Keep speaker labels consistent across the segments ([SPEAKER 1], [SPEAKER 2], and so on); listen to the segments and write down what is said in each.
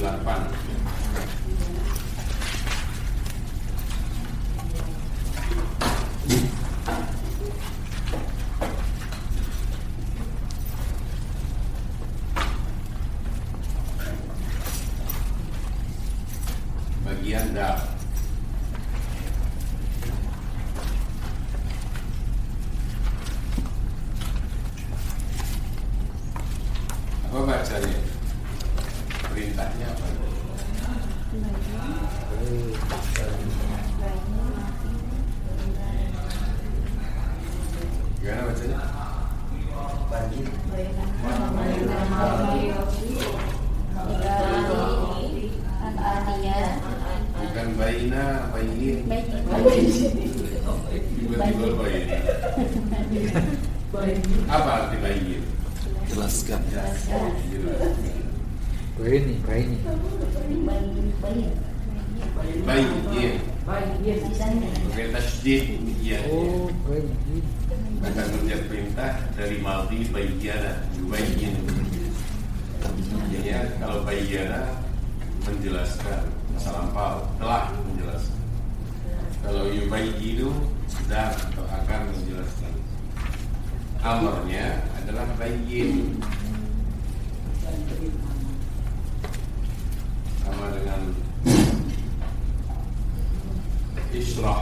[SPEAKER 1] 8. Bagian dal. Apa bacanya? Perintahnya apa? Gimana bacanya? Bukan baina, bayin. Tiba-tiba bayin. Apa arti bayin?
[SPEAKER 2] Jelaskan.
[SPEAKER 1] Bayin. Pakai tasydid ya.
[SPEAKER 3] Oh, bayin.
[SPEAKER 1] Kata kerja perintah dari maldi bayyana, yubayyin. Ya, kalau bayyana menjelaskan masa lampau, telah menjelaskan. Kalau yubayyinu sedang atau akan menjelaskan. Amarnya adalah bayyin. Sama dengan isyrah.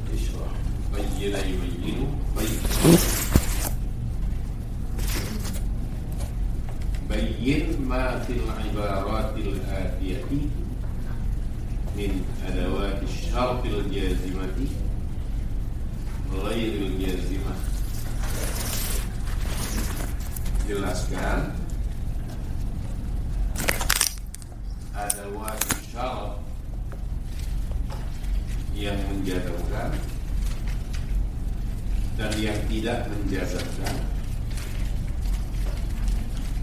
[SPEAKER 1] Isyrah. Bayyina yubayyinu. Bayyin ma fil ibaratil atiyati min adawati syartil jazimati ghairil jazimah. Jelaskan adawati syarat yang menjazmkan dan yang tidak menjazmkan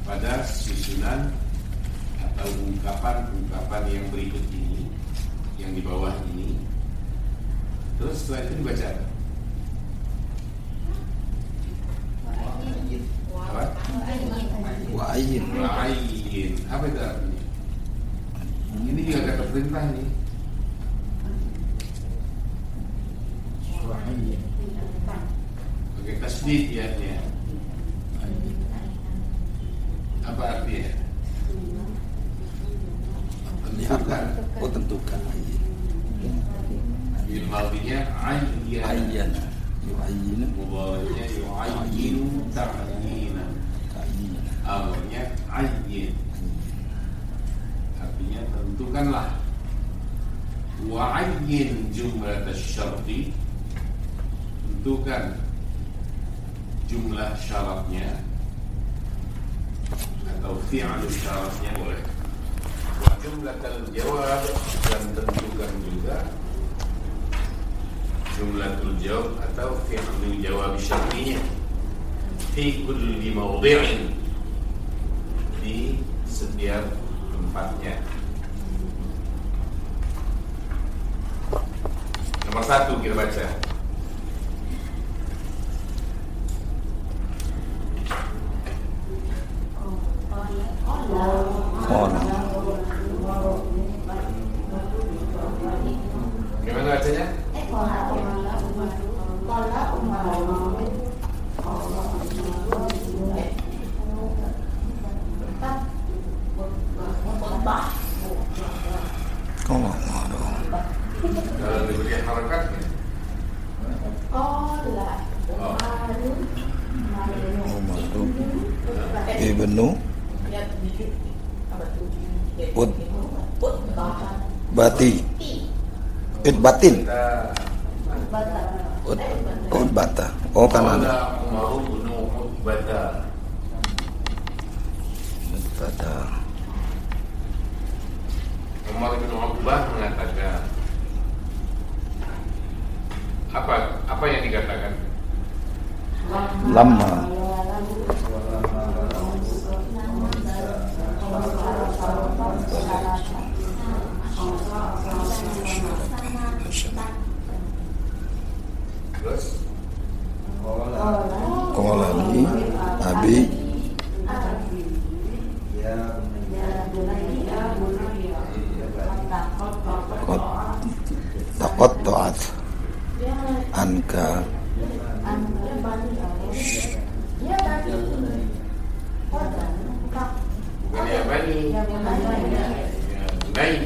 [SPEAKER 1] pada susunan atau ungkapan-ungkapan yang berikut ini, yang di bawah ini. Terus setelah itu dibaca apa?
[SPEAKER 2] Wa'ayyin.
[SPEAKER 1] Wa'ayyin. Apa itu artinya? Ini juga kata perintah nih. Pakai tasydid ya. Apa artinya?
[SPEAKER 2] Tentukan. Oh, tentukan.
[SPEAKER 1] Bil maldinya ayyana.
[SPEAKER 2] Ayyana. Yu'ayyina.
[SPEAKER 1] Mudhari'nya yu'ayyinu ta'yina. Amrnya ayyin. Artinya tentukanlah. Wa'ayyin jumlah syarti. Tentukan jumlah syaratnya atau fi'lu syaratnya boleh. Wa jumlatul jawab, dan tentukan juga jumlatul jawab atau fi'lu jawab syartinya fi kulli mawdi'in, di setiap tempatnya. Nomor 1 kita baca. Gimana bacanya? Kalau diberi harakat ya?
[SPEAKER 2] Ibnu Bati Batin Bata. Oh, kan ada
[SPEAKER 1] Umar bin Bata. Umar bin Uqbah mengatakan apa yang dikatakan?
[SPEAKER 2] Lama.
[SPEAKER 1] Terus
[SPEAKER 2] Qala li abi taqatta'at anka
[SPEAKER 1] bukan ya bani, ya bunai.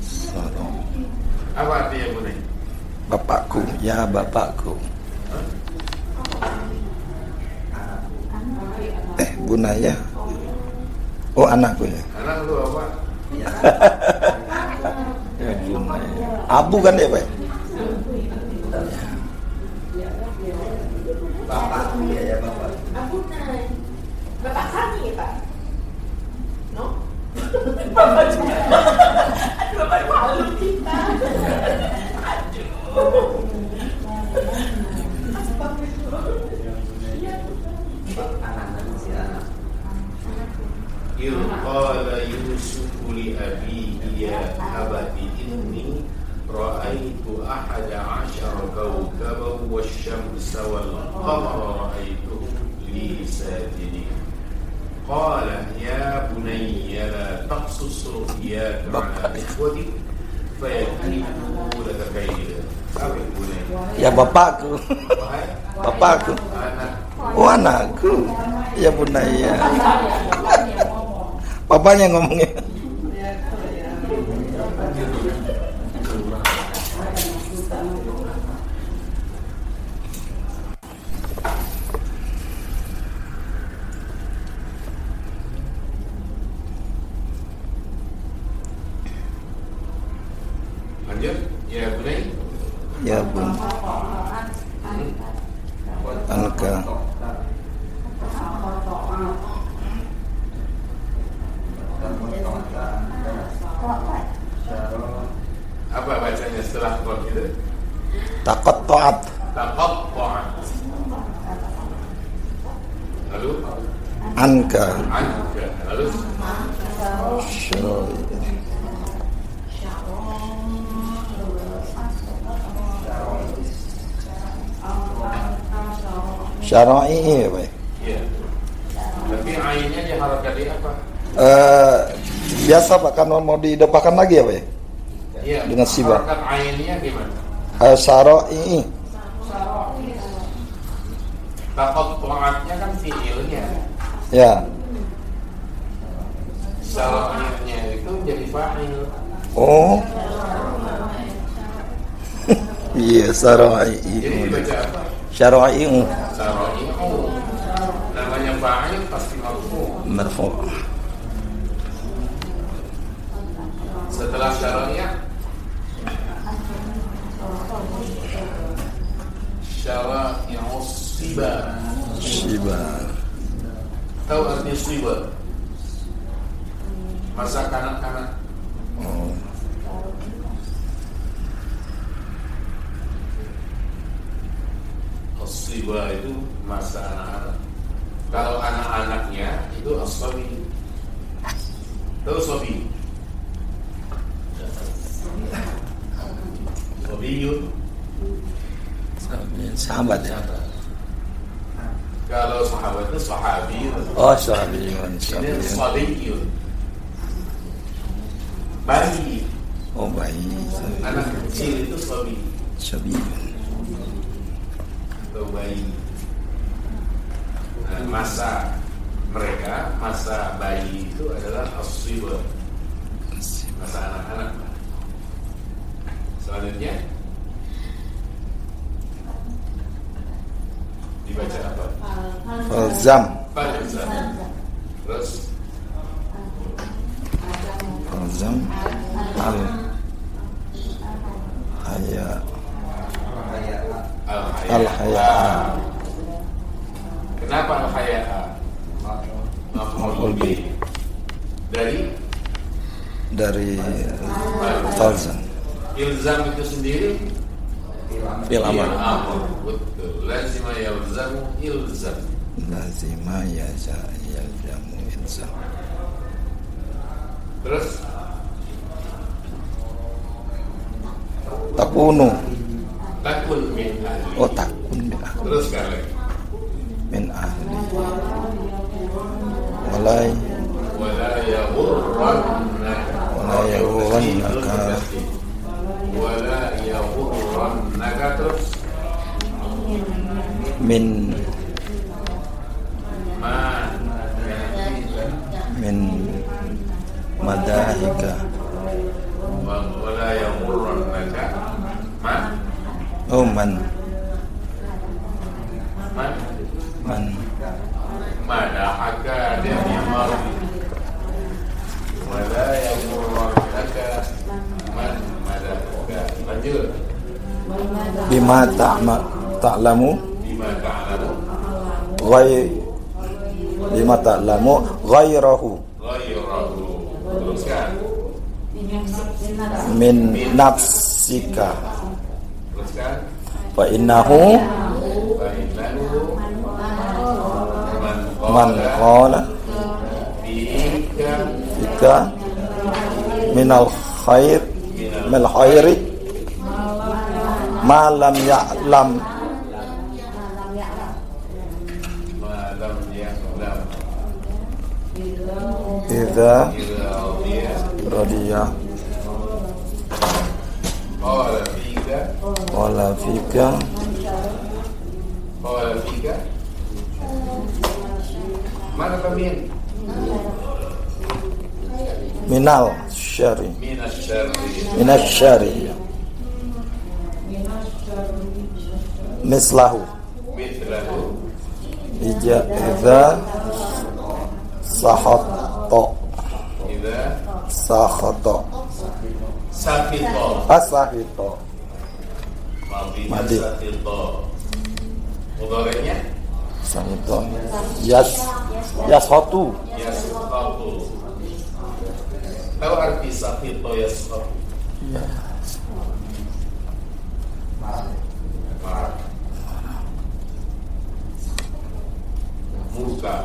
[SPEAKER 2] Sarong.
[SPEAKER 1] Apa artinya bunai?
[SPEAKER 2] Bapakku, ya bapakku. Bunaya. Oh, anakku ya.
[SPEAKER 1] Anak lu apa?
[SPEAKER 2] Ya, bunaya. Abu kan ya, Pak?
[SPEAKER 3] Bapak, ya bapak.
[SPEAKER 4] Bapak kami ya Pak? No? Bapak juga. Aduh, Bapak malu kita. Aduh.
[SPEAKER 1] Qala Yusuf li abihi ya abati inni ra'aitu ahada 'ashara kawkaban wasyamsa wal qamara ra'aituhum li sajidin. Qala ya bunayya la taqsus ru'yaka 'ala ikhwatik fayakidu laka kaidan. Apa bunayya?
[SPEAKER 2] Ya bapakku.
[SPEAKER 1] Wahai
[SPEAKER 2] Bapakku.
[SPEAKER 1] anak,
[SPEAKER 2] Oh, anakku. Ya bunaya. Bapaknya ngomongnya.
[SPEAKER 1] lanjut ya bunayya.
[SPEAKER 2] Ya bun. Anka.
[SPEAKER 1] Apa bacanya setelah qad itu?
[SPEAKER 2] Taqatta'at.
[SPEAKER 1] Taqatta'at. Lalu
[SPEAKER 2] Anka.
[SPEAKER 1] anka. Lalu
[SPEAKER 2] Syara'i. Syara'i ya, Pak?
[SPEAKER 1] iya. Tapi ainnya diharapkan apa?
[SPEAKER 2] Biasa Pak, kan mau didepakan lagi ya, Pak?
[SPEAKER 1] Iya.
[SPEAKER 2] Dengan sibah.
[SPEAKER 1] Harakat ainnya gimana?
[SPEAKER 2] Syara'i.
[SPEAKER 1] Taqatta'atnya kan fiilnya.
[SPEAKER 2] Ya.
[SPEAKER 1] Syara'iynya itu jadi fa'il.
[SPEAKER 2] Oh. Iya, syara'i.
[SPEAKER 1] Jadi dibaca apa?
[SPEAKER 2] Syara'i.
[SPEAKER 1] Syara'i'u. Namanya fa'il pasti marfu'.
[SPEAKER 2] Marfu'.
[SPEAKER 1] Setelah syara'iyah syara'i'u siba.
[SPEAKER 2] Siba.
[SPEAKER 1] Tahu arti siba? Masa kanak-kanak.
[SPEAKER 2] Oh.
[SPEAKER 1] Siba itu masa anak-anak. Kalau anak-anaknya itu as-sabi. Tahu sabi? Sabiyun.
[SPEAKER 2] Sahabat ya.
[SPEAKER 1] Kalau sahabat itu sahabiyun.
[SPEAKER 2] Oh, sahabiyun.
[SPEAKER 1] Ini sabiyun. Bayi.
[SPEAKER 2] Oh, bayi.
[SPEAKER 1] Anak kecil itu sabi.
[SPEAKER 2] Sahabiyun.
[SPEAKER 1] Atau bayi. Nah, masa mereka, masa bayi itu adalah as-siba. Masa anak-anak. Selanjutnya dibaca apa?
[SPEAKER 2] Falzam.
[SPEAKER 1] Falzam. Terus
[SPEAKER 2] Falzam. Al-haya. Al-haya.
[SPEAKER 1] Kenapa al-haya'a? Maf'ul bih. Dari
[SPEAKER 2] Falzam.
[SPEAKER 1] ilzam itu sendiri
[SPEAKER 2] Fil amal.
[SPEAKER 1] Betul. Lazima yalzamu ilzam.
[SPEAKER 2] Lazima yalzamu ilzam.
[SPEAKER 1] Terus
[SPEAKER 2] Takunu.
[SPEAKER 1] takun min ahli.
[SPEAKER 2] Oh, takun min ahli.
[SPEAKER 1] Terus sekali.
[SPEAKER 2] Min ahli. Walai.
[SPEAKER 1] Wala yaghurru
[SPEAKER 2] Wala yaghurrannaka.
[SPEAKER 1] Wala yaghurrannaka terus
[SPEAKER 2] Min madahika.
[SPEAKER 1] Wala yaghurrannaka
[SPEAKER 2] Oh man
[SPEAKER 1] madahaka dia memang wala yaghurrannaka madahaka. Lanjut.
[SPEAKER 2] bima ta'lamu
[SPEAKER 1] Bima ta'lamu
[SPEAKER 2] bima ta'lamu ghairahu
[SPEAKER 1] teruskan.
[SPEAKER 2] min nafsika
[SPEAKER 1] Teruskan.
[SPEAKER 2] fa innahu man qala fika minal khairi ma lam ya'lam idza radiya qala fika
[SPEAKER 1] mana pemimpin
[SPEAKER 2] minal syari
[SPEAKER 1] minas syarri
[SPEAKER 2] mislahu
[SPEAKER 1] mithlahu
[SPEAKER 2] idza sahatta asahito Madi.
[SPEAKER 1] Mudhari'nya
[SPEAKER 2] sahito yashatu
[SPEAKER 1] yaskhatu. Tahu arti sahito yaskhatu?
[SPEAKER 2] ya
[SPEAKER 1] Marah. Murka.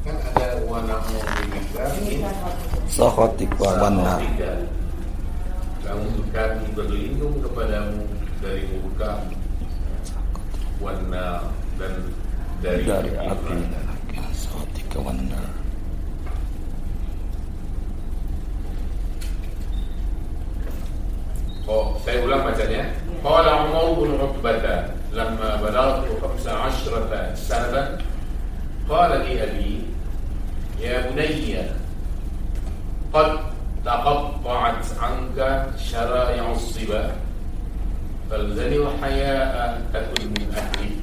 [SPEAKER 1] Kan ada warna ini.
[SPEAKER 2] sahatik wa wanna
[SPEAKER 1] Kamu kami berlindung kepadamu dari murka, warna dan dari
[SPEAKER 2] api sahatik wa wanna.
[SPEAKER 1] Oh, saya ulang bacanya. Qala Umar bin Uqbah lamma balagtu 15 sanatan qala li abi ya bunayya qad taqatta'at 'anka syara'i'u as-siba falzani haya'a takun min ahli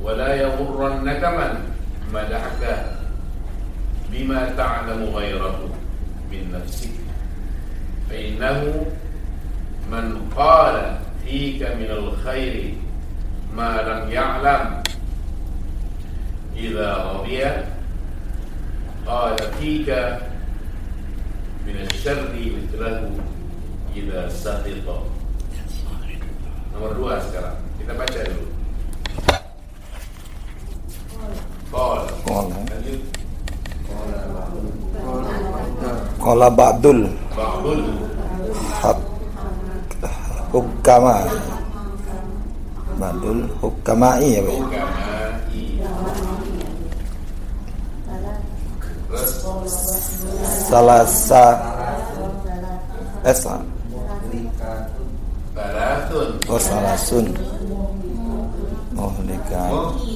[SPEAKER 1] wa la yaghurrannaka man madahaka bima ta'lamu ghayrahu min nafsik fa innahu man qala fika min al-khairi ma lam ya'lam idza radiya qala fika min asy-syarri mithlahu idza sakhita. Nomor 2 sekarang kita baca dulu.
[SPEAKER 2] Qala ba'dul hukama ba'dul hukamai ya Pak. Salasa esa salasun muhlikatun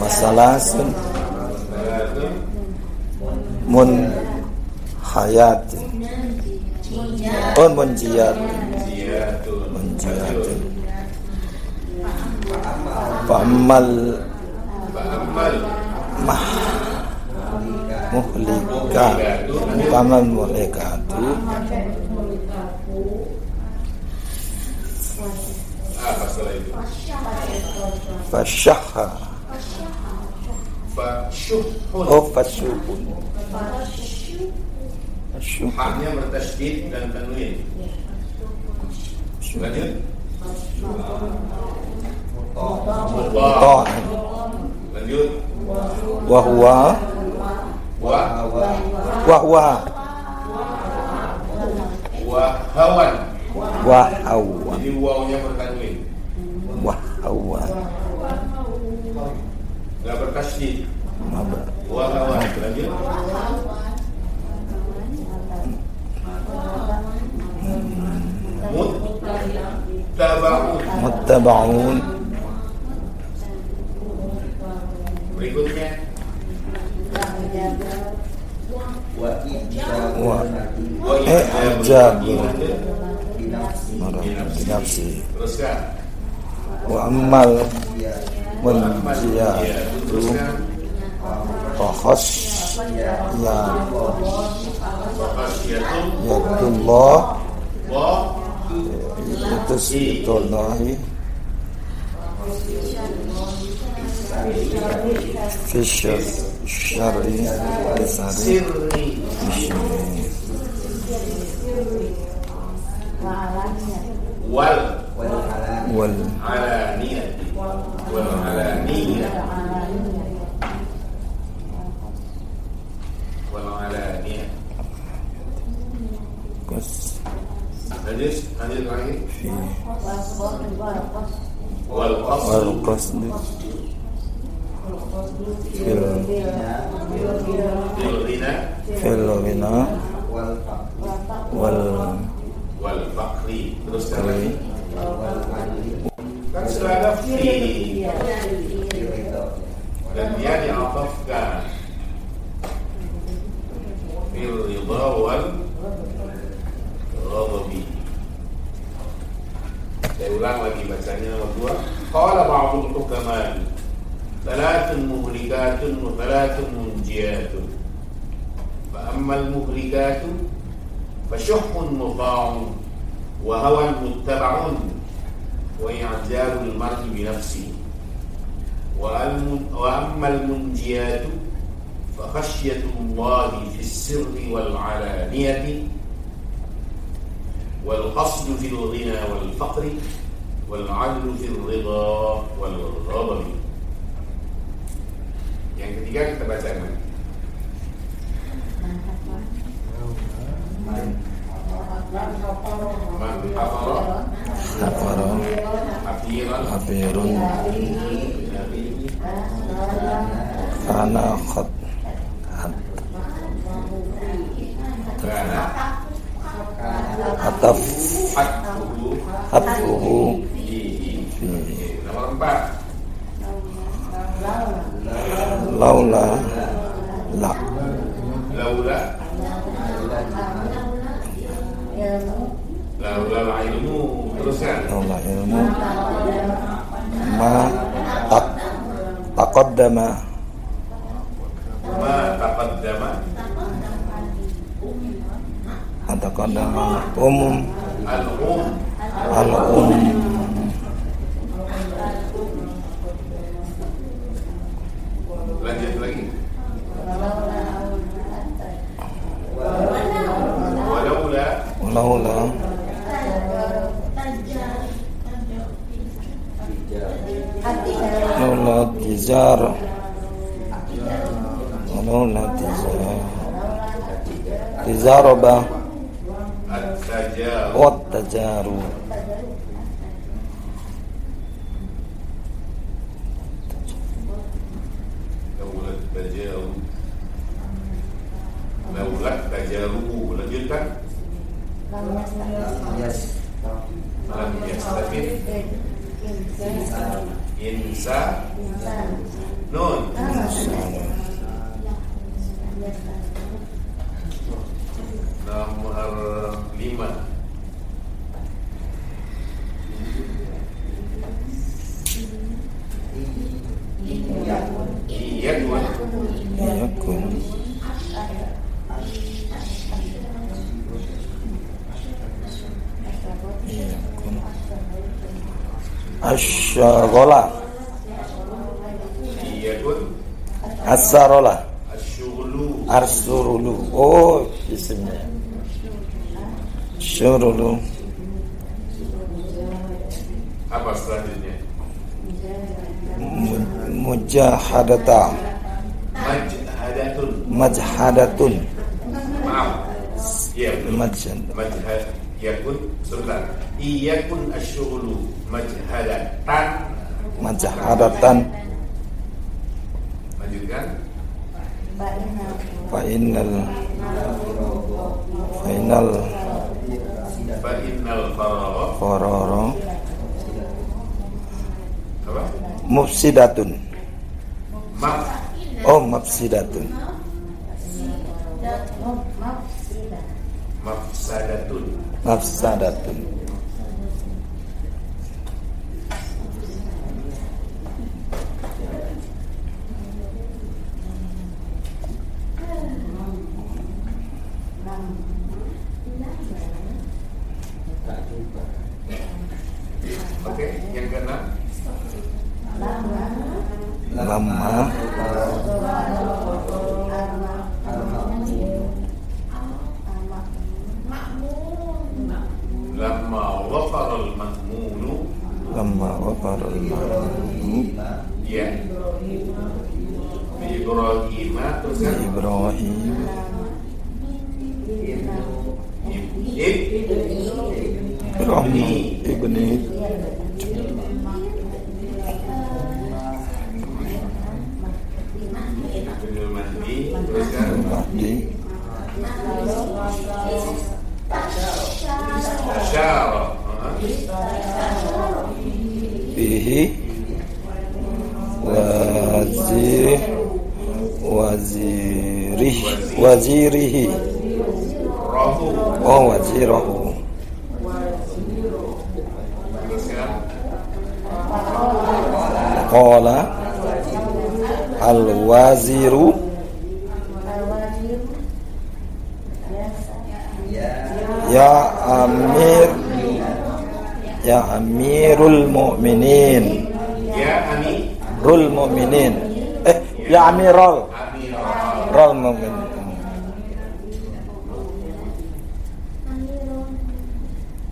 [SPEAKER 2] wasalasun mun hayatin munjiyatun fa'amal muhlikatu
[SPEAKER 1] apa salah itu?
[SPEAKER 2] fasyahha fasyuhun
[SPEAKER 1] haknya bertasydid dan tanwin. Lanjut. Lanjut.
[SPEAKER 2] wa huwa Wahwa.
[SPEAKER 1] Wahawan.
[SPEAKER 2] Wahawan.
[SPEAKER 1] Jadi wawnya bertanwin.
[SPEAKER 2] Wahawan.
[SPEAKER 1] Enggak bertasydid.
[SPEAKER 2] Maba.
[SPEAKER 1] Wahawan. Lanjut.
[SPEAKER 2] Muttaba'un.
[SPEAKER 1] Berikutnya
[SPEAKER 2] I'jabu binafsi.
[SPEAKER 1] teruskan.
[SPEAKER 2] Wa ammal munjiyatu
[SPEAKER 1] Teruskan.
[SPEAKER 2] fakhas ya
[SPEAKER 1] Khasyatul
[SPEAKER 2] yadullah
[SPEAKER 1] wa
[SPEAKER 2] itu sitollahi fi syar'i
[SPEAKER 1] sirri wal
[SPEAKER 2] wal
[SPEAKER 1] alaniyati wal alaniyati wal alaniyati. Lanjut lagi.
[SPEAKER 2] fi
[SPEAKER 1] Wal
[SPEAKER 2] wal
[SPEAKER 1] qasd
[SPEAKER 2] qasd fil
[SPEAKER 1] fil ghina
[SPEAKER 2] wal
[SPEAKER 1] wal faqri. Teruskan lagi. Kan sudah ada fi dan dia diatafkan fil ridha wal ghadabi. Saya ulang lagi bacanya nomor 2. Qala ba'dul hukama thalathun muhlikatun wa thalathun munjiyatun. Fa ammal muhlikatu fashuhhun muta'un wa hawan muttaba'un wa i'jabul mar'i bi nafsihi. Wa ammal munjiyatu fa khashyatullahi fis sirri wal 'alaniyati والقصد في الغنى والفقر والعدل في الرضا والغضب. Yang ketiga kita baca lagi. Man hafara
[SPEAKER 2] hafirun kana khat
[SPEAKER 1] kana
[SPEAKER 2] ataf
[SPEAKER 1] hatuhu
[SPEAKER 2] hatuhu
[SPEAKER 1] fihi.
[SPEAKER 2] fi
[SPEAKER 1] Nomor 4.
[SPEAKER 2] laula la
[SPEAKER 1] Laula ilmu. Teruskan.
[SPEAKER 2] laula ilmu ma taqaddama
[SPEAKER 1] Ma taqaddama
[SPEAKER 2] taqaddama
[SPEAKER 1] al-um.
[SPEAKER 2] al
[SPEAKER 1] Lanjut lagi. Walaula
[SPEAKER 2] laula laula tijara laula tijaraba
[SPEAKER 1] at-tajar
[SPEAKER 2] wat tajaru
[SPEAKER 1] Laulat tajaru. Lanjutkan. Lam yastafid insa nun. Nomor 5. Iyakun
[SPEAKER 2] yakun yakun asyaghala
[SPEAKER 1] Iyakun
[SPEAKER 2] asarola
[SPEAKER 1] asyughlu
[SPEAKER 2] arsurulu oh isimnya syurulu
[SPEAKER 1] apa selanjutnya?
[SPEAKER 2] mujahadata
[SPEAKER 1] Majhada
[SPEAKER 2] Majhadatun.
[SPEAKER 1] Maaf. Ya,
[SPEAKER 2] Majhad.
[SPEAKER 1] majhad. Yakun sebentar. Iyakun asyghulu majhadatan.
[SPEAKER 2] Majhadatan.
[SPEAKER 1] Lanjutkan.
[SPEAKER 2] Fa innal
[SPEAKER 1] Fa innal
[SPEAKER 2] farara
[SPEAKER 1] apa?
[SPEAKER 2] mufsidatun.
[SPEAKER 1] Maf
[SPEAKER 2] Mufsidatun.
[SPEAKER 1] mafsadatun.
[SPEAKER 2] Mafsadatun.
[SPEAKER 1] Oke, yang keenam.
[SPEAKER 2] Lamma
[SPEAKER 1] Lamma waqara al-mahmunu.
[SPEAKER 2] waqara al-mahmud
[SPEAKER 1] Ya. Bi Ibrahim terus kan?
[SPEAKER 2] Ibrahim ibni
[SPEAKER 1] Ibnul Mahdi terus kan?
[SPEAKER 2] Mahdi
[SPEAKER 1] Asyara.
[SPEAKER 2] bihi wazirihi
[SPEAKER 1] Rahu.
[SPEAKER 2] wazirahu.
[SPEAKER 1] Terus kan?
[SPEAKER 2] Qala al-waziru ya amirul mu'minin.
[SPEAKER 1] Ya Ami.
[SPEAKER 2] Rul mu'minin. Ya amirul
[SPEAKER 1] Amirul.
[SPEAKER 2] mu'minin.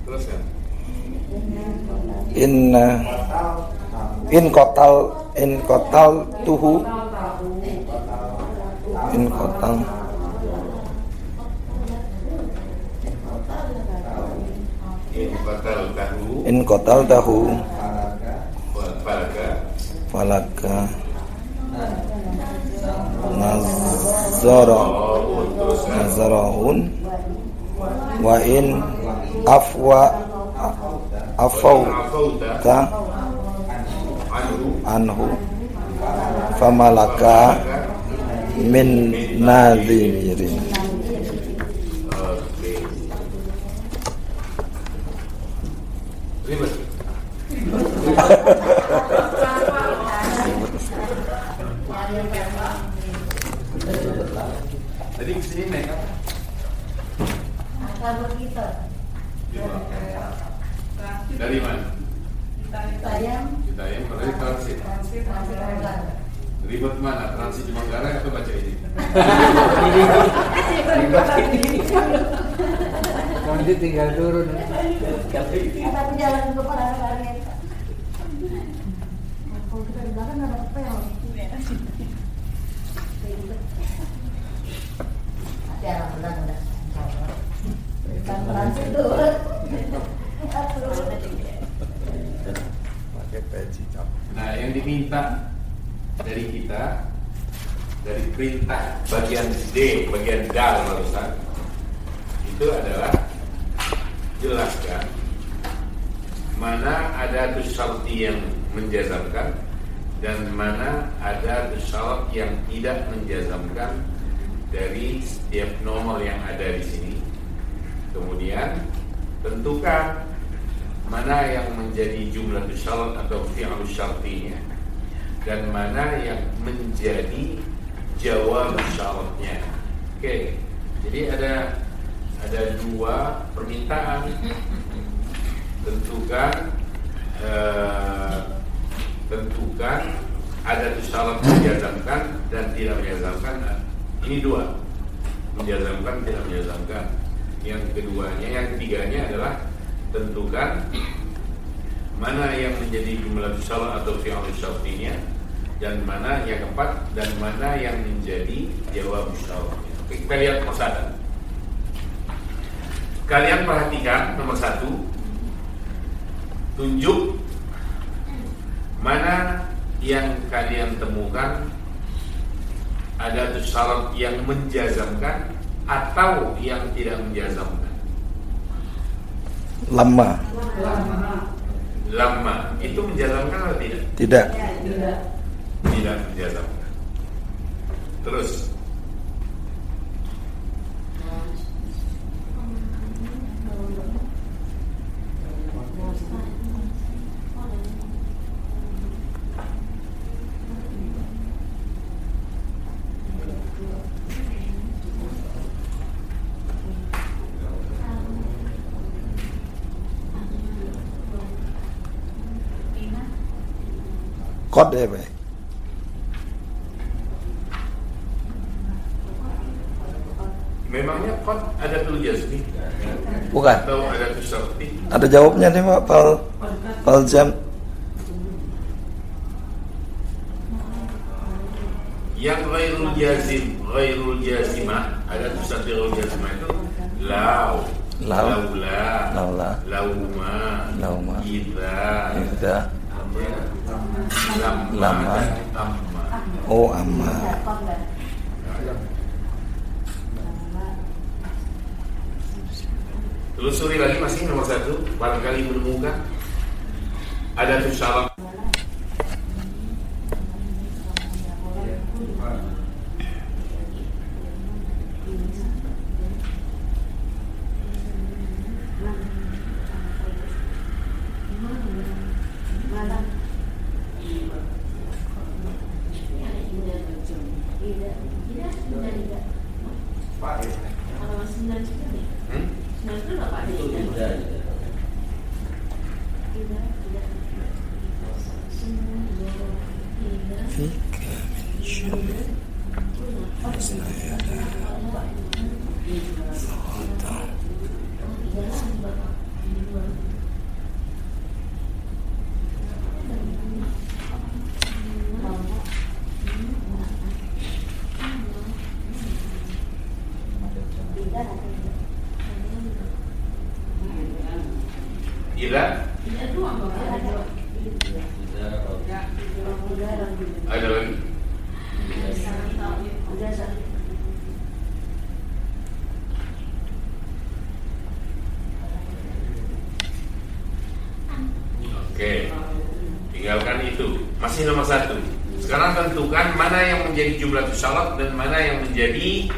[SPEAKER 1] Terus kan?
[SPEAKER 2] In kotal tuhu in kotal in kotal tahu falaka nazarahun wa in afauta anhu famalaka min nadhirin.
[SPEAKER 1] Oke. Ribet. Tadi kesini naik apa? Dari mana? Kita yang berarti transit. Ribet mana? Transit di Manggarai atau baca ini?
[SPEAKER 5] Nanti tinggal turun.
[SPEAKER 4] Tapi jalan ke Paranaria. Kalau kita di belakang ada apa yang
[SPEAKER 1] Nah, yang diminta dari kita, dari perintah bagian D, bagian dal barusan, itu adalah jelaskan mana ada syarti yang menjazamkan dan mana ada syarat yang tidak menjazamkan dari setiap nomor yang ada di sini. Kemudian tentukan mana yang menjadi jumlah syarat atau fi'il syartinya dan mana yang menjadi jawab syaratnya. Oke. Jadi ada dua permintaan. Tentukan ada syarat menjazamkan dan tidak menjazamkan. Ini dua, menjazamkan tidak menjazamkan. Yang ketiganya adalah tentukan mana yang menjadi jumlah syarat atau fi'il syartinya dan mana yang keempat, dan mana yang menjadi jawab musyawarah. Oke, kita lihat nomor satu. Kalian perhatikan nomor satu, tunjuk mana yang kalian temukan ada syarat yang menjazamkan atau yang tidak menjazamkan.
[SPEAKER 2] Lama.
[SPEAKER 1] Lama itu menjazamkan atau tidak?
[SPEAKER 2] Tidak.
[SPEAKER 1] Tidak menjazamkan. Terus
[SPEAKER 2] Kode baik.
[SPEAKER 1] memangnya qad ada tul jazmi
[SPEAKER 2] Bukan.
[SPEAKER 1] atau ada tul syarti?
[SPEAKER 2] Ada jawabnya nih Pak. Fal jam.
[SPEAKER 1] Yang ghairul jazimah ada tul syarti ghairul jazimah itu lau, laula, lauma, idza,
[SPEAKER 2] lama.
[SPEAKER 1] amma.
[SPEAKER 2] Oh, amma.
[SPEAKER 1] Telusuri lagi masih nomor satu, barangkali menemukan ada tuh syarat. Ila ada lagi. Oke, tinggalkan itu. Masih nomor satu. Sekarang tentukan mana yang menjadi jumlatul syarat dan mana yang menjadi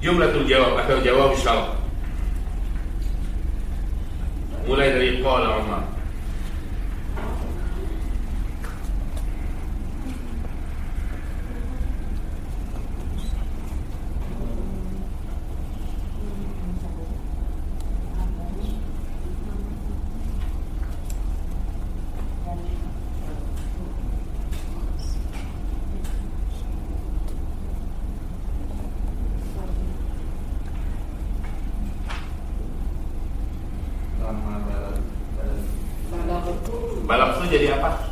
[SPEAKER 1] jumlatul jawab atau jawab syarat. Mulai dari qala Umar. Balap itu jadi apa?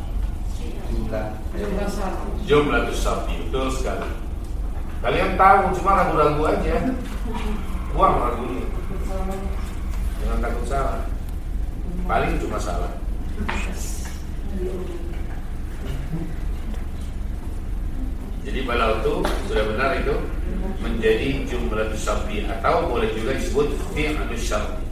[SPEAKER 1] Jumlah besar, betul sekali. Kalian tahu, cuma ragu-ragu aja. Buang ragunya. Jangan takut salah. Paling cuma salah. Jadi balau itu sudah benar itu menjadi jumlah syarti atau boleh juga disebut fi'lus syarti.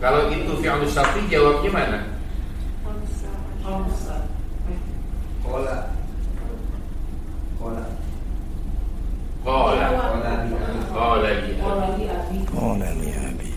[SPEAKER 1] Kalau itu fi'lus syarti jawabnya mana? Qala li abi.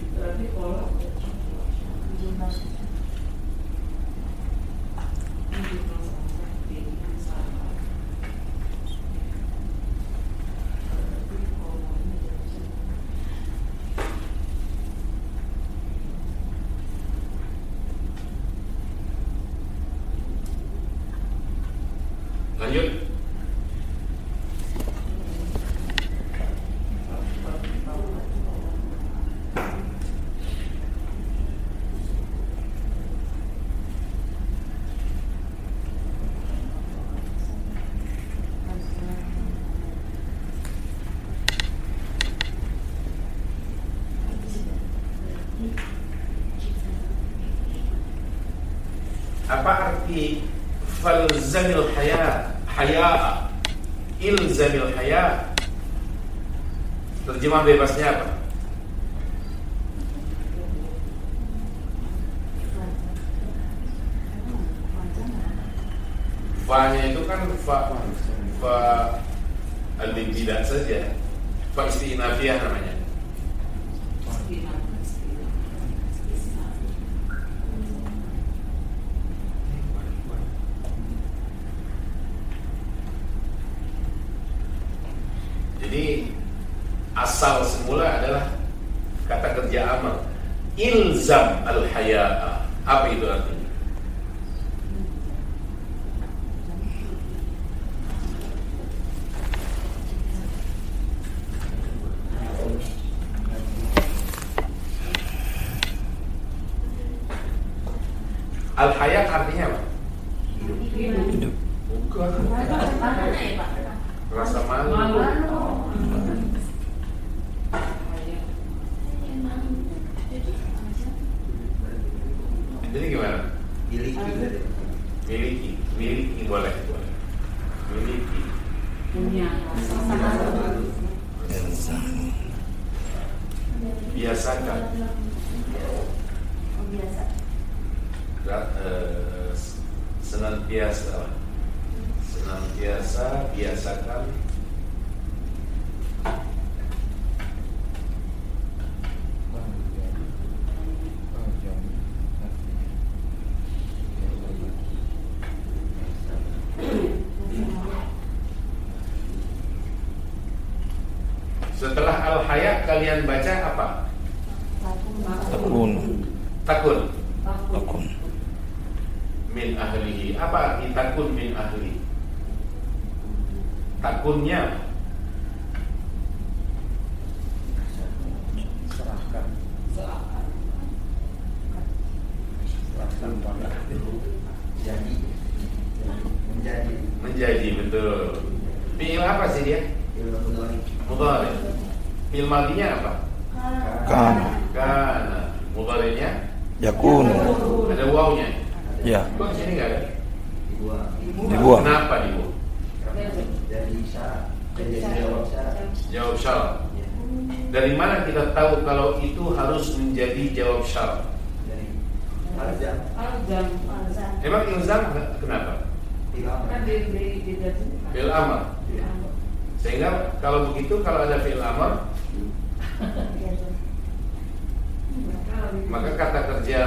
[SPEAKER 1] arti falzamil haya, ilzamil haya, terjemah bebasnya apa? Fa-nya itu kan fa al-ibtida saja. Fa istinafiyah namanya. Jadi asal semula adalah kata kerja amal ilzam al-haya'a. Apa itu artinya? Al-hayat artinya apa?
[SPEAKER 2] Hidup.
[SPEAKER 1] Bukan. Rasa malu. Jadi gimana? Miliki boleh. Miliki. Biasakan. Senantiasa biasakan setelah al-hayat kalian baca apa? Takun min ahlihi. Apa arti takun min ahli? Takunnya menjadi, betul. Fi'il apa sih dia? Mudhari. Fi'il madinya apa? Kana. Mudharinya
[SPEAKER 2] yakunu.
[SPEAKER 1] ada wawnya.
[SPEAKER 2] Ya,
[SPEAKER 1] Kok sini enggak ada?
[SPEAKER 2] dibuang.
[SPEAKER 1] Kenapa dibuang?
[SPEAKER 3] Jadi syarat. Jadi syarat.
[SPEAKER 1] Jawab syarat. Dari mana kita tahu kalau itu harus menjadi jawab syarat?
[SPEAKER 3] Dari aljam.
[SPEAKER 1] Emang ilzam kenapa? Fi'il amr. Sehingga kalau begitu, kalau ada fi'il amr, maka kata kerja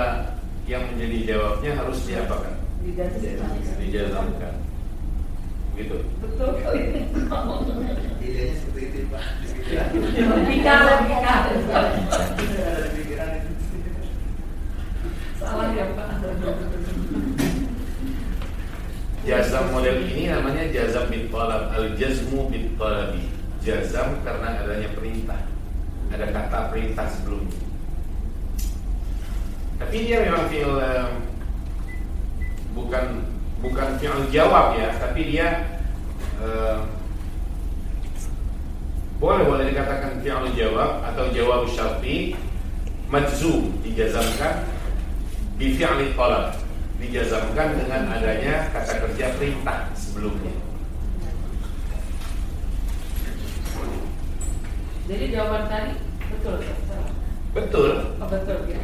[SPEAKER 1] yang menjadi jawabnya harus diapakan? Dijazamkan. Gitu.
[SPEAKER 3] Betul kali. Idenya seperti itu, Pak.
[SPEAKER 6] Salah ya, Pak.
[SPEAKER 1] Jazam model ini namanya jazam bit talab, al-jazmu bit talabi. Jazam karena adanya perintah. Ada kata perintah sebelumnya. Tapi dia memang fi'il bukan fi'il jawab ya, tapi dia boleh dikatakan fi'il jawab atau jawab syarti, majzum, dijazamkan bi fi'il talab, dijazamkan dengan adanya kata kerja perintah sebelumnya.
[SPEAKER 6] Jadi jawaban tadi betul, salah.
[SPEAKER 1] Betul.
[SPEAKER 6] Oh, betul ya.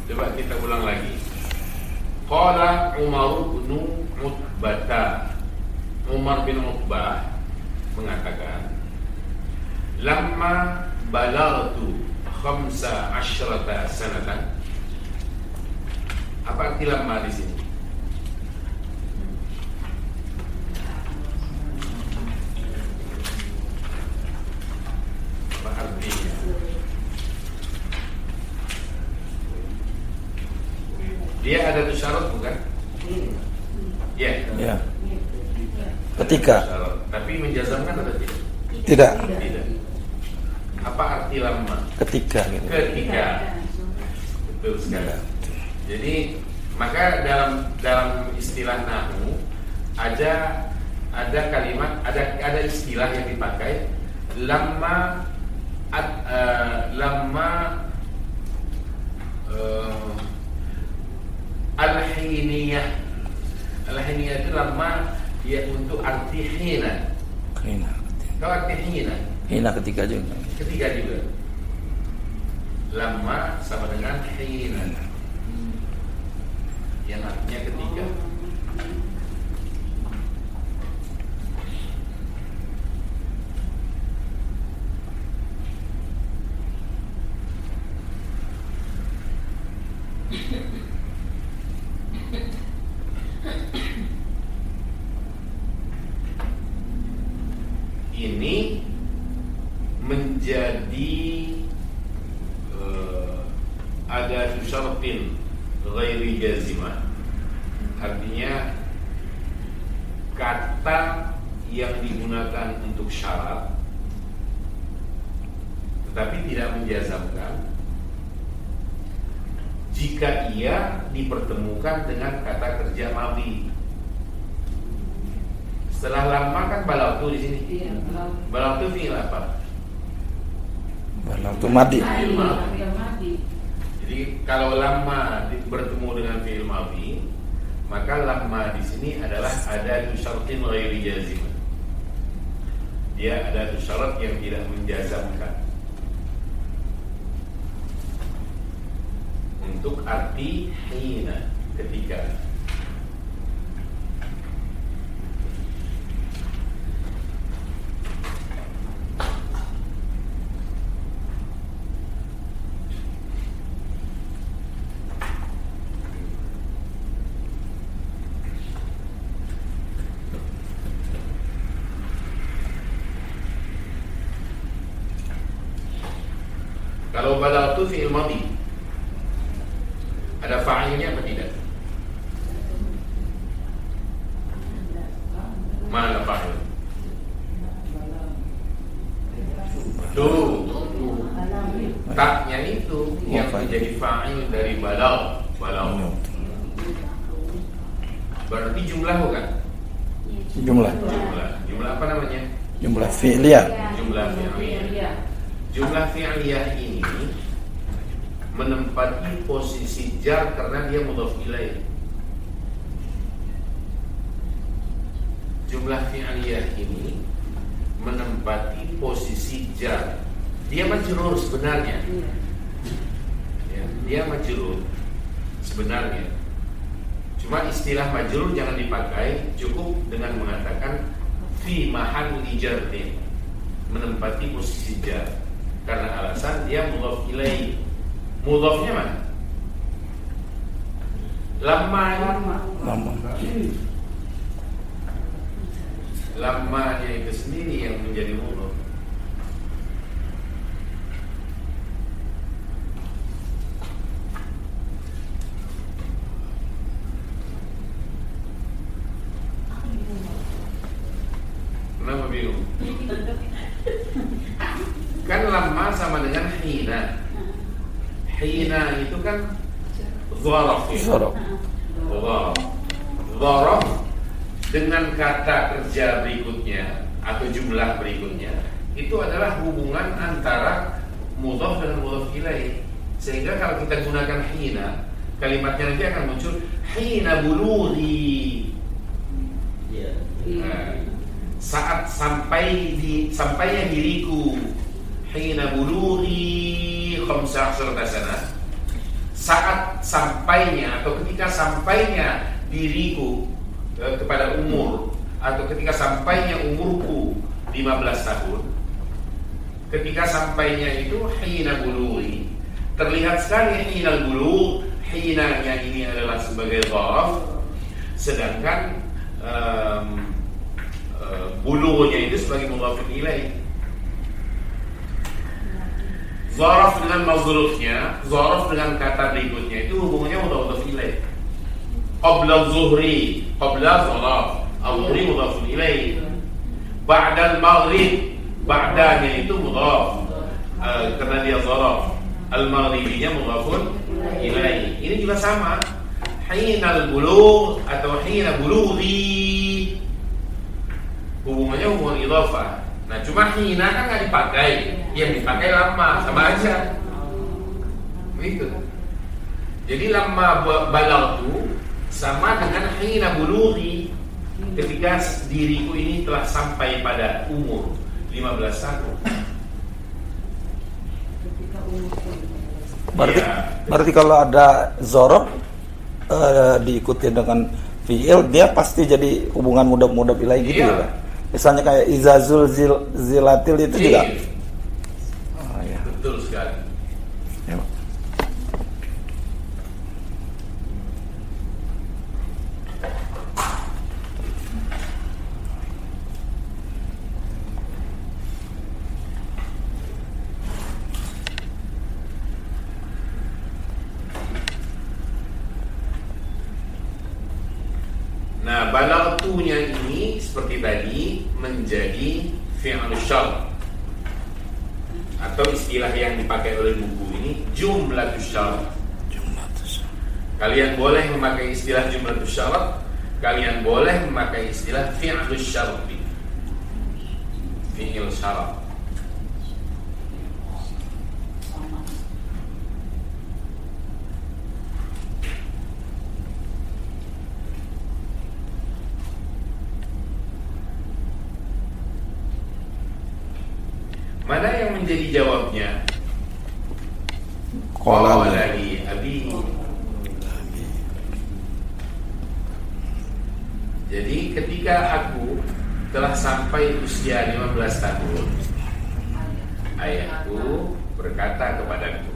[SPEAKER 1] Coba kita ulang lagi. Qala Umar bin Utbah. Umar bin Utbah mengatakan, lamma balagtu 15 sanatan. Apa arti lamma di sini? Apa artinya? Dia ada tuh syarat bukan? Ya.
[SPEAKER 2] Ya. Ketika.
[SPEAKER 1] Syarat. Tapi menjazamkan atau tidak?
[SPEAKER 2] Tidak.
[SPEAKER 1] Tidak. Apa arti lama?
[SPEAKER 2] Ketika gitu.
[SPEAKER 1] Ketika. Betul sekali. Jadi maka dalam istilah nahwu ada kalimat, ada istilah yang dipakai lamma al-hiniyah. Al-hiniyah itu lamma ya untuk arti hina.
[SPEAKER 2] Hina.
[SPEAKER 1] Tahu arti hina?
[SPEAKER 2] Hina ketika juga.
[SPEAKER 1] Ketika juga. Lamma sama dengan hina. Yang artinya ketika. Ini menjadi ada syaratin ghairi jazimah, artinya kata yang digunakan untuk syarat tetapi tidak menjazamkan jika ia dipertemukan dengan kata kerja madhi. Setelah lama kan balagtu di sini.
[SPEAKER 6] Iya,
[SPEAKER 1] Balagtu fi'il apa?
[SPEAKER 2] Balagtu madi.
[SPEAKER 6] Fi'il madhi.
[SPEAKER 1] Jadi kalau lama bertemu dengan fi'il madhi, maka lama di sini adalah ada syaratin ghairi jazim. Dia ada syarat yang tidak menjazamkan. Untuk arti hina, ketika. Kalau balagtu fi'il madhi, ada fa'ilnya apa tidak? Mana fa'il? Tuh, taknya itu yang menjadi fa'il dari balag. Berarti jumlah bukan?
[SPEAKER 2] Jumlah
[SPEAKER 1] Jumlah apa namanya?
[SPEAKER 2] jumlah fi'liyah.
[SPEAKER 1] Jumlah fi'liyah.
[SPEAKER 6] Iya.
[SPEAKER 1] Jumlah fi'liyah ini menempati posisi jar karena dia mudhaf ilaih. Jumlah fi'liyah ini menempati posisi jar. Dia majrur sebenarnya. Ya, dia majrur sebenarnya. Cuma istilah majrur jangan dipakai, cukup dengan mengatakan fi mahalli jarrin, menempati posisi jar. Karena alasan dia mudhaf ilaih. Mudhafnya mana? Lama. Lamanya itu sendiri yang menjadi mudhaf. Kenapa bingung? Kan lama sama dengan hina. Hina itu kan dzaraf ya? Dzaraf dengan kata kerja berikutnya atau jumlah berikutnya itu adalah hubungan antara mudhaf dengan mudhaf ilaih. Sehingga kalau kita gunakan hina, kalimatnya nanti akan muncul hina bulughi. Nah, saat sampainya diriku, hina bulughi 15 sana. Saat sampainya atau ketika sampainya diriku kepada umur, atau ketika sampainya umurku 15 tahun, ketika sampainya itu hina bulughi. Terlihat sekali hina bulugh, hinanya ini adalah sebagai dzaraf, sedangkan bulughnya itu sebagai mudhaf ilaih. Dzaraf dengan mazrufnya, dzaraf dengan kata berikutnya itu hubungannya mudhaf ilaih. Qabla zuhri, qabla dzaraf, al-zuhri mudhaf ilaih. Ba'da al-maghrib, ba'danya itu mudhaf karena dia dzaraf. Al-maghribinya mudhafun ilai. Ini juga sama. Hinal bulugh atau hina bulughi, hubungannya hubungan idhofah. Nah cuma hina kan nggak dipakai, yang dipakai lama, sama aja. Begitu. Jadi lama balagtu sama dengan hina bulughi, ketika diriku ini telah sampai pada umur 15 tahun.
[SPEAKER 2] Berarti kalau ada zorof diikuti dengan fi'il, dia pasti jadi hubungan mudhaf ilaih gitu ya, Pak? Misalnya kayak izazul zilatil itu juga. Oh, ya.
[SPEAKER 1] Betul sekali.
[SPEAKER 2] Ya, Pak.
[SPEAKER 1] Nah, balagtunya ini seperti tadi menjadi fi'il syart, atau istilah yang dipakai oleh buku ini jumlatus syart. Kalian boleh memakai istilah jumlatus syart, kalian boleh memakai istilah fi'il syart. Fi'il syarat. Mana yang menjadi jawabnya?
[SPEAKER 2] Qala
[SPEAKER 1] li abi. Jadi ketika aku telah sampai usia 15 tahun, ayahku berkata kepadaku.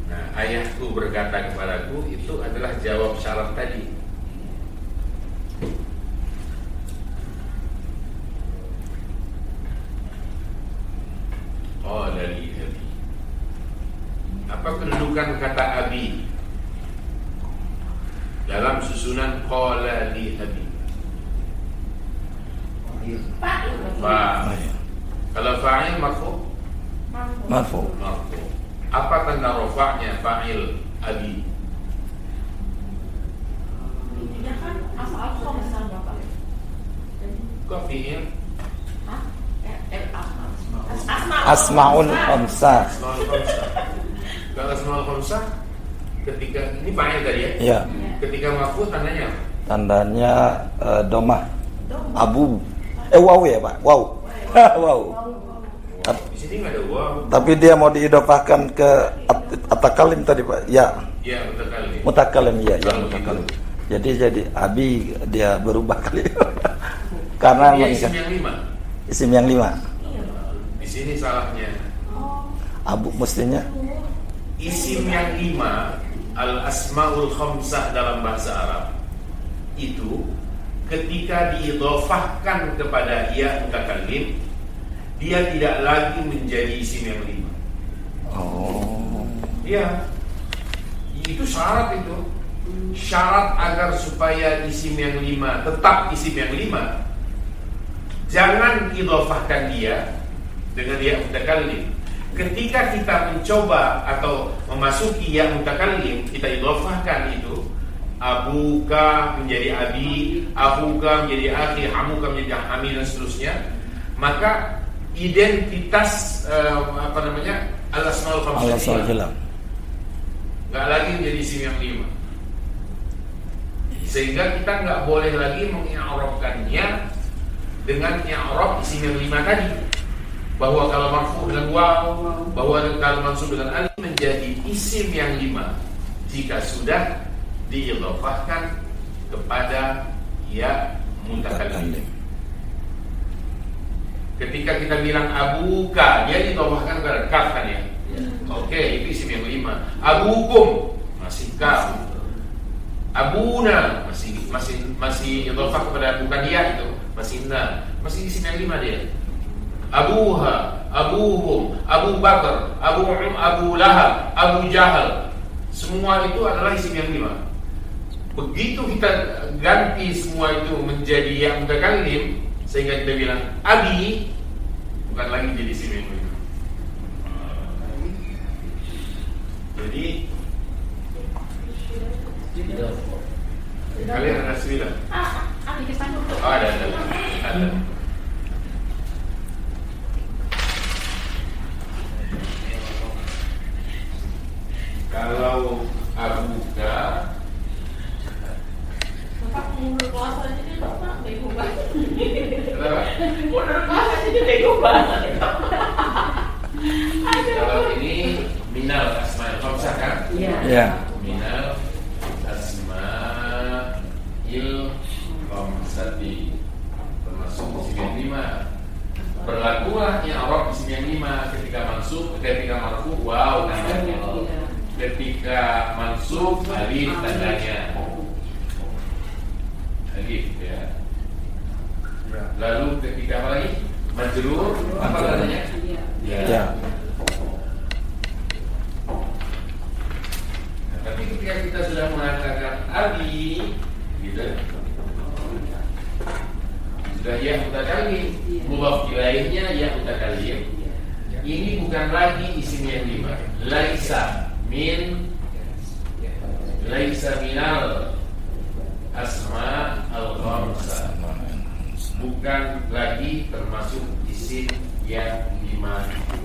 [SPEAKER 1] Nah, ayahku berkata kepadaku itu adalah jawab syarat tadi. Oh, dari abi. Apa kedudukan kata abi dalam susunan qala li abi? Fa'il. Kalau fa'il marfu?
[SPEAKER 2] marfu.
[SPEAKER 1] Marfu. Apa tanda rafa'nya fa'il abi?
[SPEAKER 6] Intinya kan asal khamsah Bapak.
[SPEAKER 1] Kok fi'il?
[SPEAKER 2] Asmaul khamsah.
[SPEAKER 1] Asmaul khamsah. Kalau asmaul khamsah ketika ini fa'il tadi ya?
[SPEAKER 2] Ya,
[SPEAKER 1] Ketika marfu tandanya apa?
[SPEAKER 2] tandanya domah. Abu. Waw ya, Pak. Waw. Waw.
[SPEAKER 1] Di sini nggak ada waw.
[SPEAKER 2] Tapi dia mau diidofahkan ke atakalim tadi, Pak. Ya,
[SPEAKER 1] Ya, mutakalim.
[SPEAKER 2] mutakalim ya, ya
[SPEAKER 1] Kalau
[SPEAKER 2] mutakalim.
[SPEAKER 1] gitu.
[SPEAKER 2] Jadi abi dia berubah kali. Karena
[SPEAKER 1] Dia
[SPEAKER 2] mengikat
[SPEAKER 1] isim yang 5.
[SPEAKER 2] isim yang 5.
[SPEAKER 1] Di sini salahnya.
[SPEAKER 2] Abu mestinya
[SPEAKER 1] Isim yang 5 al-asmaul khamsah dalam bahasa Arab itu ketika diidhofahkan kepada ya mutakallim, dia tidak lagi menjadi isim yang 5.
[SPEAKER 2] oh.
[SPEAKER 1] Iya. Itu syarat itu. Syarat agar supaya isim yang 5 tetap isim yang 5, jangan idhofahkan dia dengan ya mutakallim. Ketika kita mencoba atau memasuki ya mutakallim, kita idhofahkan itu abuka menjadi abi, abuka menjadi akhi, hamuka menjadi hami dan seterusnya, maka identitas al-asmaul
[SPEAKER 2] Allah
[SPEAKER 1] khamsah
[SPEAKER 2] hilang.
[SPEAKER 1] nggak lagi menjadi isim yang 5, sehingga kita nggak boleh lagi mengi'rabkannya dengan i'rab isim yang 5 tadi, bahwa kalau marfu dengan waw, bahwa kalau mansub dengan alif menjadi isim yang 5 jika sudah diidhofahkan kepada ya mutakallim. Ketika kita bilang abuka, dia diidhofahkan kepada kaf kan ya? Oke, itu isim yang 5. Abukum masih kaf. Abuna masih idhofah kepada bukan dia, itu masih na, masih isim yang 5 dia. Abuha, abuhum, Abu Bakar, Abu Lahab, Abu Jahal, semua itu adalah isim yang 5. Begitu kita ganti semua itu menjadi ya mutakallim, sehingga kita bilang abi, bukan lagi jadi isim yang 5. Kalian ada 9?
[SPEAKER 6] Ada di sana.
[SPEAKER 1] Oh, ada. Kalau abuka,
[SPEAKER 6] Bapak mundur puasa aja deh, Bapak bego banget.
[SPEAKER 1] kenapa?
[SPEAKER 6] Mundur puasa aja dia bego banget.
[SPEAKER 1] Kalau ini minal asmaul khamsah kan?
[SPEAKER 2] Ya.
[SPEAKER 1] Minal asmail khamsati, termasuk isim yang 5. Berlakulah yang Arab isim yang 5 ketika mansub, ketika marfu wow tandanya. Ketika mansub alif tandanya. Alif ya. Lalu ketika apa lagi? Majrur apa tandanya?
[SPEAKER 2] Ya.
[SPEAKER 1] Tapi ketika kita sudah mengatakan abi, gitu, sudah ya mutakalim, mudhaf ilaihnya ya mutakalim. Ini bukan lagi isim yang 5. Laisa minal asma al-khamsah. Bukan lagi termasuk isim yang 5 itu.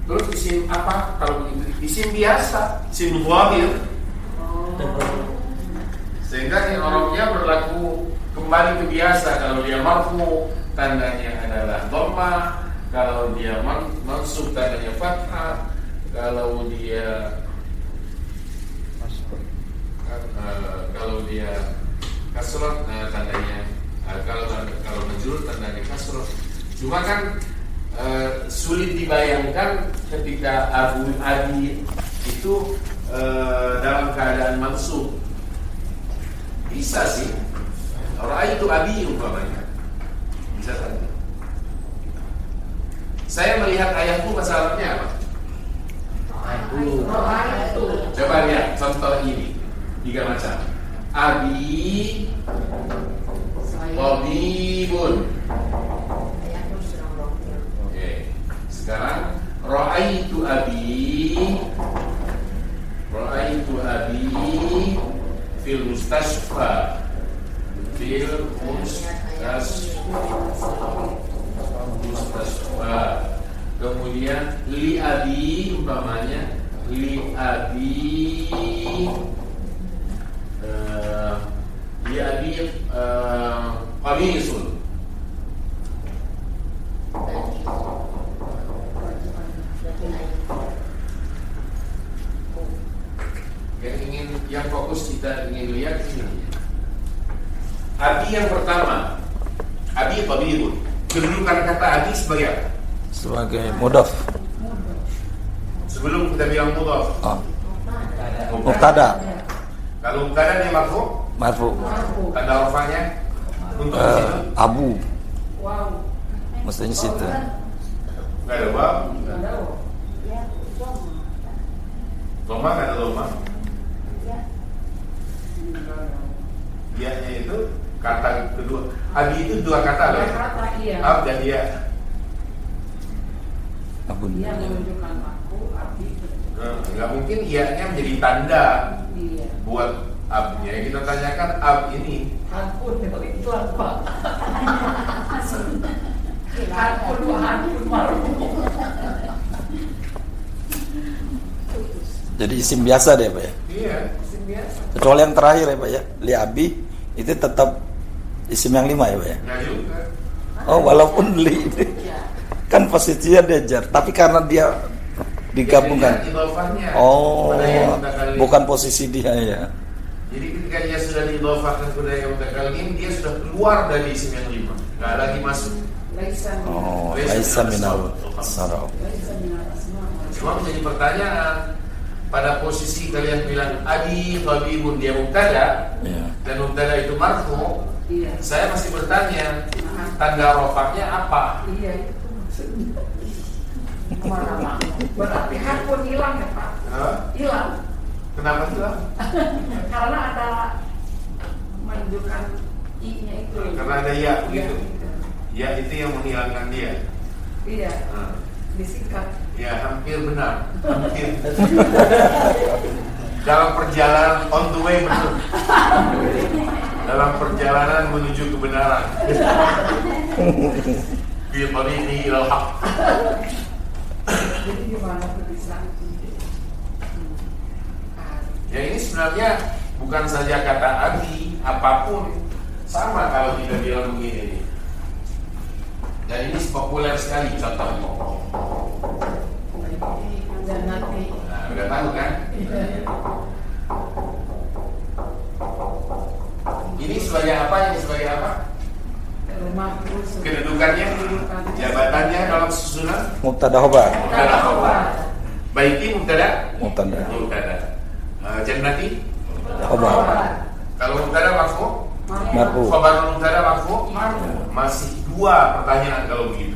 [SPEAKER 1] Terus isim apa? Kalau begitu isim biasa, isim dhahir. Sehingga yang Arabnya berlaku kembali ke biasa. Kalau dia marfu tandanya adalah dhammah, kalau dia mansub tandanya fathah, kalau dia kasrah tandanya kalau majrur tandanya kasrah. Cuma kan sulit dibayangkan ketika Abu Adi itu dalam keadaan mansub. Bisa sih. Orang itu Abi umpamanya. Bisa saja. Saya melihat ayatku bahasa Arabnya apa? Coba lihat contoh ini 3 macam. Abi Tabibun. Oke. Sekarang Ra'aitu Abi fil mustasfa. Kemudian li abi umpamanya qamisun. Yang fokus kita ingin lihat ini. Abi yang pertama, abi tabibun. Kedudukan kata abi sebagai apa?
[SPEAKER 2] Sebagai mudhaf.
[SPEAKER 1] Sebelum kita bilang mudhaf.
[SPEAKER 2] Oh. Mubtada.
[SPEAKER 1] Kalau mubtada dia marfu,
[SPEAKER 2] Marfu.
[SPEAKER 1] tanda rafanya untuk di situ.
[SPEAKER 2] Abu. Mestinya situ.
[SPEAKER 1] Enggak ada bab. Loma enggak ada loma. Dianya itu kata kedua. Abi itu 2 kata loh. Ab dan dia.
[SPEAKER 2] Abu.
[SPEAKER 6] menunjukkan aku, Abi.
[SPEAKER 1] Nggak mungkin ianya menjadi tanda buat abnya. Kita tanyakan ab ini.
[SPEAKER 6] Hakun itu apa? Hakun malu.
[SPEAKER 2] Jadi isim biasa deh Pak ya.
[SPEAKER 1] Iya.
[SPEAKER 2] Kecuali yang terakhir ya Pak ya. Li abi itu tetap isim yang 5 ya Pak ya.
[SPEAKER 1] Nggak juga.
[SPEAKER 2] Oh walaupun li kan posisinya dia jar, tapi karena dia digabungkan.
[SPEAKER 1] Dia idhofahnya.
[SPEAKER 2] Oh,
[SPEAKER 1] Kepada yang mutakallim.
[SPEAKER 2] bukan posisi dia ya.
[SPEAKER 1] Jadi ketika dia sudah diidhofahkan kepada yang mutakallim, dia sudah keluar dari isim yang 5, nggak lagi masuk.
[SPEAKER 2] Oh, laisa minal saraf.
[SPEAKER 1] Cuma menjadi pertanyaan, pada posisi kalian bilang Abi Tabibun dia mubtada,
[SPEAKER 2] Ya.
[SPEAKER 1] dan mubtada itu marfu, saya masih bertanya tanda rofaknya apa?
[SPEAKER 6] Iya itu maksudnya. Berarti hakun hilang ya Pak?
[SPEAKER 1] Hah?
[SPEAKER 6] Hilang.
[SPEAKER 1] Kenapa hilang?
[SPEAKER 6] Karena ada menunjukkan i-nya itu.
[SPEAKER 1] Karena ada ya begitu.
[SPEAKER 6] Iya.
[SPEAKER 1] Ya itu yang menghilangkan dia.
[SPEAKER 6] Iya.
[SPEAKER 1] Nah,
[SPEAKER 6] Disingkat.
[SPEAKER 1] ya hampir benar. Hampir. dalam perjalanan on the way dalam perjalanan menuju kebenaran. Fi tariqi ilal haq.
[SPEAKER 6] Jadi gimana bisa?
[SPEAKER 1] Ya ini sebenarnya bukan saja kata abi, apapun sama kalau kita bilang begini nih. Dan ini populer sekali contohnya. Nah, udah tahu kan? Ini sebagai apa? Ini sebagai apa?
[SPEAKER 6] Rumahku.
[SPEAKER 1] Kedudukannya, jabatannya dalam susunan
[SPEAKER 2] Mubtada khobar.
[SPEAKER 1] mubtada khobar. Baiti mubtada,
[SPEAKER 2] Mubtada
[SPEAKER 1] mubtada. Jannati
[SPEAKER 2] khobar.
[SPEAKER 1] kalau mubtada marfu,
[SPEAKER 2] Marfu.
[SPEAKER 1] khobar mubtada marfu. Masih dua pertanyaan kalau begitu.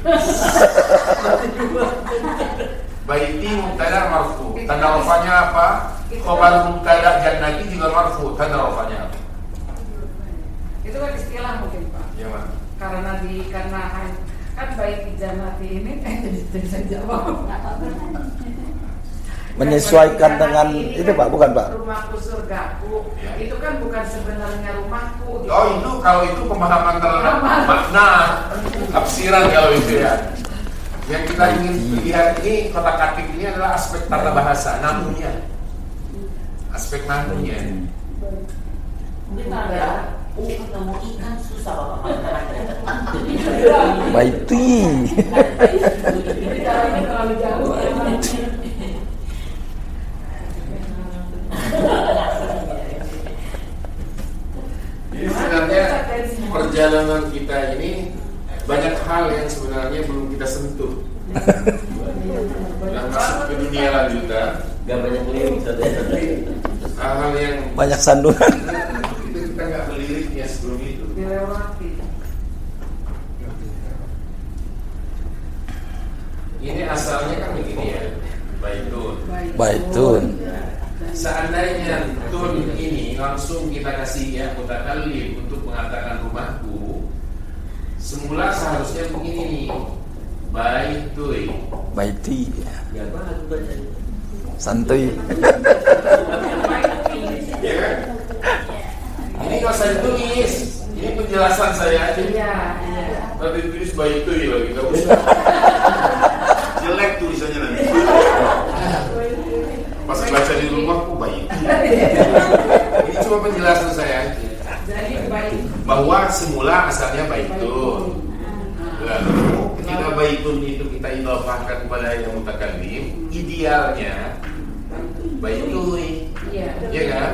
[SPEAKER 1] Baiti mubtada marfu. Tanda rafanya apa? Khobar mubtada jannati juga marfu. Tanda rafanya apa?
[SPEAKER 6] Itu kan istilah mungkin Pak.
[SPEAKER 1] Yang mana?
[SPEAKER 6] Karena kan baik di jannati ini jadi saya jawab.
[SPEAKER 2] Menyesuaikan dengan itu Pak, bukan Pak?
[SPEAKER 6] Rumahku surgaku.
[SPEAKER 1] Ya.
[SPEAKER 6] Itu kan bukan sebenarnya rumahku.
[SPEAKER 1] Oh itu kalau itu pemahaman terhadap makna tafsiran kalau itu ya. Yang kita ingin lihat ini kotak katik ini adalah aspek tata bahasa namunya, aspek namunya.
[SPEAKER 7] Mungkin ada ketemu ikan susah Bapak.
[SPEAKER 2] Baiti.
[SPEAKER 6] Caranya terlalu jauh.
[SPEAKER 1] Jadi sebenarnya perjalanan kita ini banyak hal yang sebenarnya belum kita sentuh. Yang masuk ke dunia lanjutan,
[SPEAKER 3] Gak banyak lirik satu-satu.
[SPEAKER 1] hal-hal yang
[SPEAKER 2] Banyak sandungan.
[SPEAKER 1] itu kita nggak meliriknya sebelum itu.
[SPEAKER 6] Dilewati.
[SPEAKER 1] Ini asalnya kan begini ya, baitun.
[SPEAKER 2] Baitun.
[SPEAKER 1] Seandainya tun ini langsung kita kasih ya mutakallim untuk mengatakan rumahku, semula seharusnya begini nih, baitui.
[SPEAKER 2] Baiti.
[SPEAKER 3] Gak bagus baca.
[SPEAKER 2] Santuy.
[SPEAKER 1] Ya kan? Ini nggak usah ditulis, ini penjelasan saya aja.
[SPEAKER 6] Iya, iya.
[SPEAKER 1] Nanti ditulis baitui lagi nggak usah. Jelek tulisannya nanti. Pas baca di rumah kok baik. Ini cuma penjelasan saya aja.
[SPEAKER 6] Jadi baik.
[SPEAKER 1] Bahwa semula asalnya baitun. Lalu ketika baitun itu kita idhofahkan kepada yang mutakallim, idealnya baitui.
[SPEAKER 6] Iya.
[SPEAKER 1] Iya kan?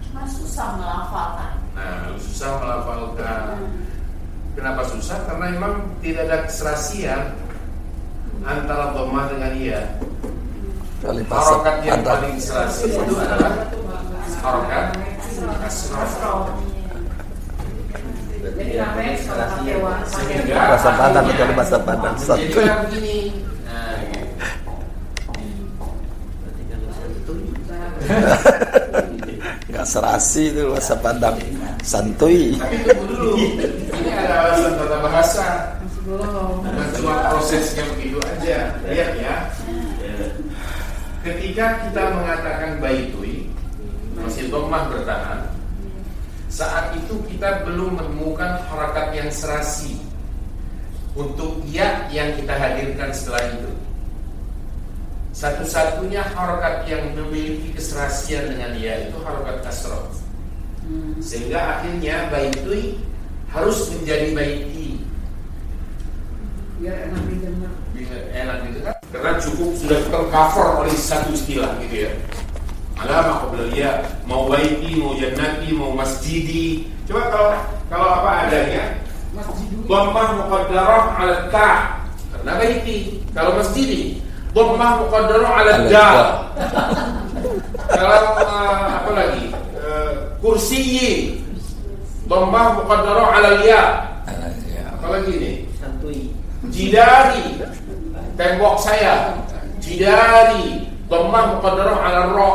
[SPEAKER 7] Cuma susah melafalkan.
[SPEAKER 1] Nah, susah melafalkan. Kenapa susah? Karena memang tidak ada keserasian antara dhammah dengan iya.
[SPEAKER 2] Kali pasal
[SPEAKER 1] Harokat yang
[SPEAKER 2] ada.
[SPEAKER 1] paling serasi itu adalah harokat kasroh.
[SPEAKER 6] Jadi namanya kalau pakai
[SPEAKER 1] Sehingga
[SPEAKER 2] Bahasa Padang, kecuali bahasa Padang. Santuy.
[SPEAKER 1] jadilah begini. Nah, gitu.
[SPEAKER 3] Berarti kalau satu
[SPEAKER 2] Gak serasi itu bahasa Padang. Santuy.
[SPEAKER 1] Tapi tunggu dulu. Ini ada alasan tata bahasa.
[SPEAKER 6] belum.
[SPEAKER 1] Bukan cuma prosesnya begitu aja. Lihat ya. Ketika kita mengatakan baitui, masih dhammah bertahan, saat itu kita belum menemukan harakat yang serasi untuk ya yang kita hadirkan setelah itu. Satu-satunya harakat yang memiliki keserasian dengan ya itu harakat kasroh. Sehingga akhirnya baitui harus menjadi baiti.
[SPEAKER 6] Biar enak didengar.
[SPEAKER 1] Enak gitu kan? Karena cukup sudah tercover oleh satu istilah gitu ya. Alama qabliyah, mau baiti, mau jannati, mau masjidi. Coba kalau apa adanya? Dhammah muqaddarah 'ala ta. Karena baiti. Kalau masjidi, dhammah muqaddarah 'ala da. Kalau apa lagi? Kursiyi. Dhammah muqaddarah 'ala ya. Apalagi nih?
[SPEAKER 3] santui.
[SPEAKER 1] Jidari, tembok saya. Jidari, dhammah muqaddarah 'ala ra.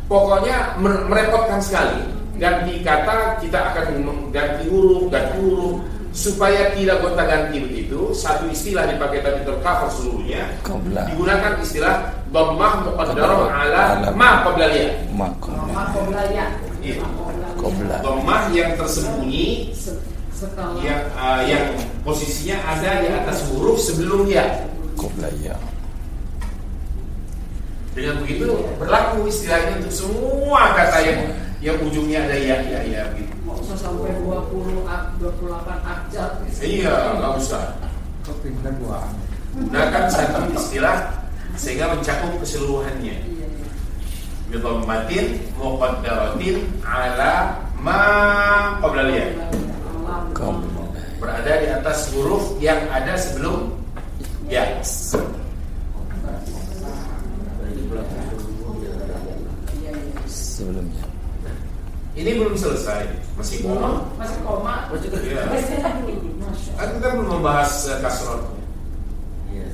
[SPEAKER 1] Pokoknya merepotkan sekali. Ganti kata kita akan ganti huruf. supaya tidak gonta-ganti begitu, satu istilah dipakai tapi tercover seluruhnya.
[SPEAKER 2] Qabla.
[SPEAKER 1] Digunakan istilah dhammah muqaddarah ala ma qabla ya.
[SPEAKER 2] Maka
[SPEAKER 6] Makoblaya.
[SPEAKER 1] Iya.
[SPEAKER 2] qabla.
[SPEAKER 1] Dhammah yang tersembunyi
[SPEAKER 6] Setelah
[SPEAKER 1] yang posisinya ada di atas huruf sebelum ya.
[SPEAKER 2] Qabla ya.
[SPEAKER 1] Dengan begitu berlaku istilahnya untuk semua kata yang ujungnya ada ya gitu.
[SPEAKER 6] mau usah sampai 28 abjad.
[SPEAKER 1] Iya, nggak usah.
[SPEAKER 5] Kepintar gua.
[SPEAKER 1] Gunakan satu istilah sehingga mencakup keseluruhannya.
[SPEAKER 6] Iya.
[SPEAKER 1] Bidhammatin muqaddaratin ala ma qabla ya.
[SPEAKER 2] Qabla.
[SPEAKER 1] Berada di atas huruf yang ada sebelum ya.
[SPEAKER 2] Sebelumnya.
[SPEAKER 1] Ini belum selesai, masih koma.
[SPEAKER 6] Masih koma.
[SPEAKER 1] Iya.
[SPEAKER 6] Masih lagi. Masya
[SPEAKER 1] Kan kita belum membahas kasrotnya.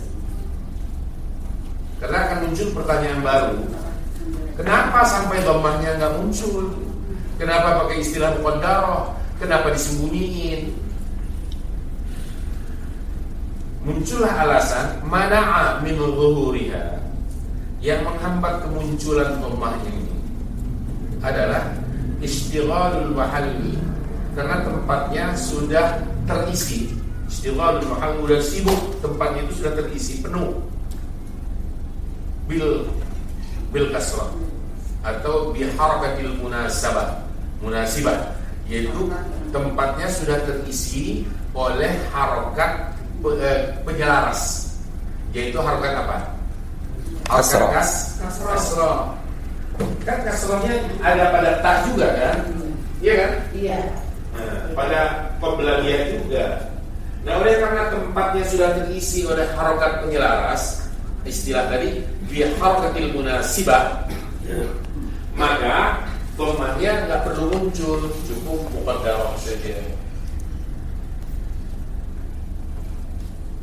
[SPEAKER 1] Karena akan muncul pertanyaan baru. Kenapa sampai dhammahnya nggak muncul? Kenapa pakai istilah muqaddarah? Kenapa disembunyiin? Muncullah alasan mana'a min zuhuriha, yang menghambat kemunculan dhammah ini adalah istighalul mahalli, karena tempatnya sudah terisi. Istighalul mahalli sudah sibuk, tempatnya itu sudah terisi penuh bil kasrah atau bi harakatil munasibah, yaitu tempatnya sudah terisi oleh harokat penyelaras, yaitu harokat apa?
[SPEAKER 2] Kasrah.
[SPEAKER 1] Kasrah. Kan kasrahnya ada pada ta juga kan? Iya kan?
[SPEAKER 6] Iya.
[SPEAKER 1] Nah, pada qablaliyah juga. Nah, oleh karena tempatnya sudah terisi oleh harokat penyelaras, istilah tadi bi harakatil munasibah, maka dhammahnya nggak perlu muncul, cukup muqaddarah saja.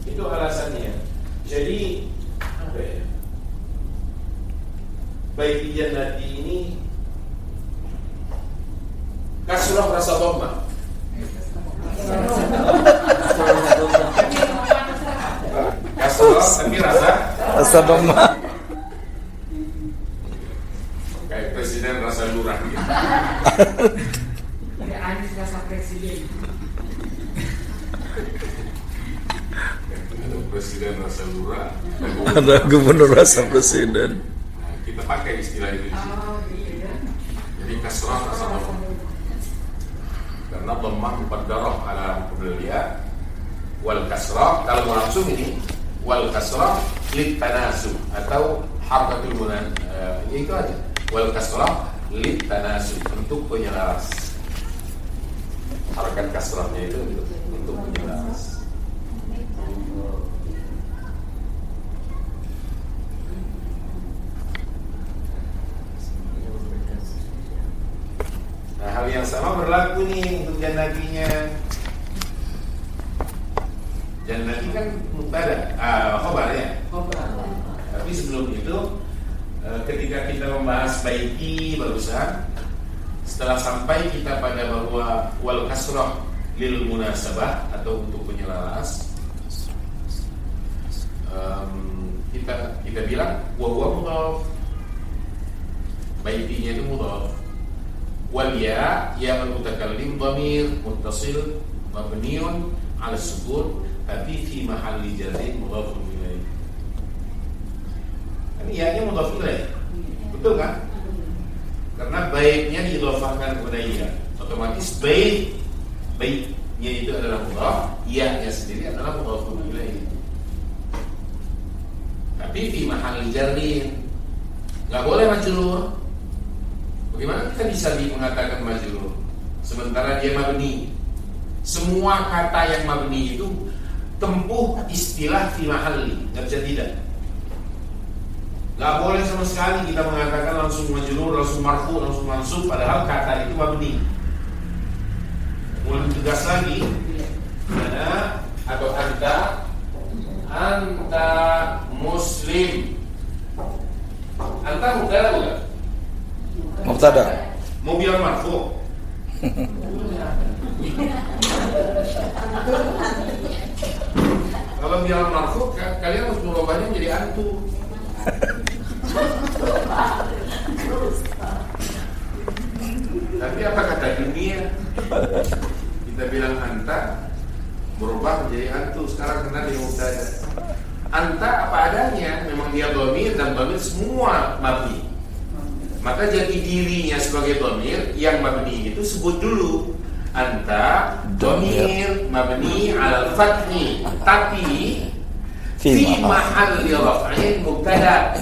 [SPEAKER 1] Itu alasannya. Jadi apa ya? Baik di jannati ini kasrah rasa dhammah. Kasrah tapi rasa
[SPEAKER 2] dhammah.
[SPEAKER 1] kayak presiden rasa lurah gitu.
[SPEAKER 6] Ada Anies rasa presiden.
[SPEAKER 1] Ada presiden rasa lurah.
[SPEAKER 2] Ada gubernur rasa presiden.
[SPEAKER 1] Nah, kita pakai istilah itu di sini.
[SPEAKER 6] Oh iya.
[SPEAKER 1] Jadi kasrah rasa dhammah. Karena dhammah muqaddarah ala qabliyah wal kasrah, kalau mau langsung ini wal kasrah lit tanasub atau harakatul munan, itu aja. Wal kasrah lit tanasub, untuk penyelaras. Harakat kasrahnya itu untuk penyelaras. Nah, hal yang sama berlaku nih untuk jannatinya. Jannati kan mubtada, khabar ya. Tapi sebelum itu, ketika kita membahas baiti barusan, setelah sampai kita pada bahwa wal kasrah lil munasabah atau untuk penyelaras, kita bilang wa huwa mudhaf, baitinya itu mudhaf. Wal ya al mutakallim dhamir muttasil mabniun 'ala sukun tapi fi mahalli jarrin mudhafun ilaih. Kan ya-nya mudhaf ilaih. Betul kan? Karena baitnya diidhafahkan kepada ya, otomatis baitnya itu adalah mudhaf, ya-nya sendiri adalah mudhafun ilaih. Tapi fi mahalli jarrin. Enggak boleh majrur. Bagaimana kita bisa mengatakan majrur sementara dia mabni? Semua kata yang mabni itu tempuh istilah fi mahalli, nggak bisa tidak. Nggak boleh sama sekali kita mengatakan langsung majrur, langsung marfu, langsung mansub, padahal kata itu mabni. Mulai tegas lagi, mana atau anta muslim. Anta mubtada bukan?
[SPEAKER 2] Mubtada.
[SPEAKER 1] Mau bilang marfu? Kalau bilang marfu, kalian harus merubahnya menjadi antu. Tapi apa kata dunia? Kita bilang anta, berubah menjadi antu. Sekarang kena dia mubtada. Anta apa adanya, memang dia dhamir dan dhamir semua mabni. Maka jati dirinya sebagai dhamir yang mabni itu sebut dulu. Anta dhamir mabni al fathi, tapi fi mahalli raf'in mubtada,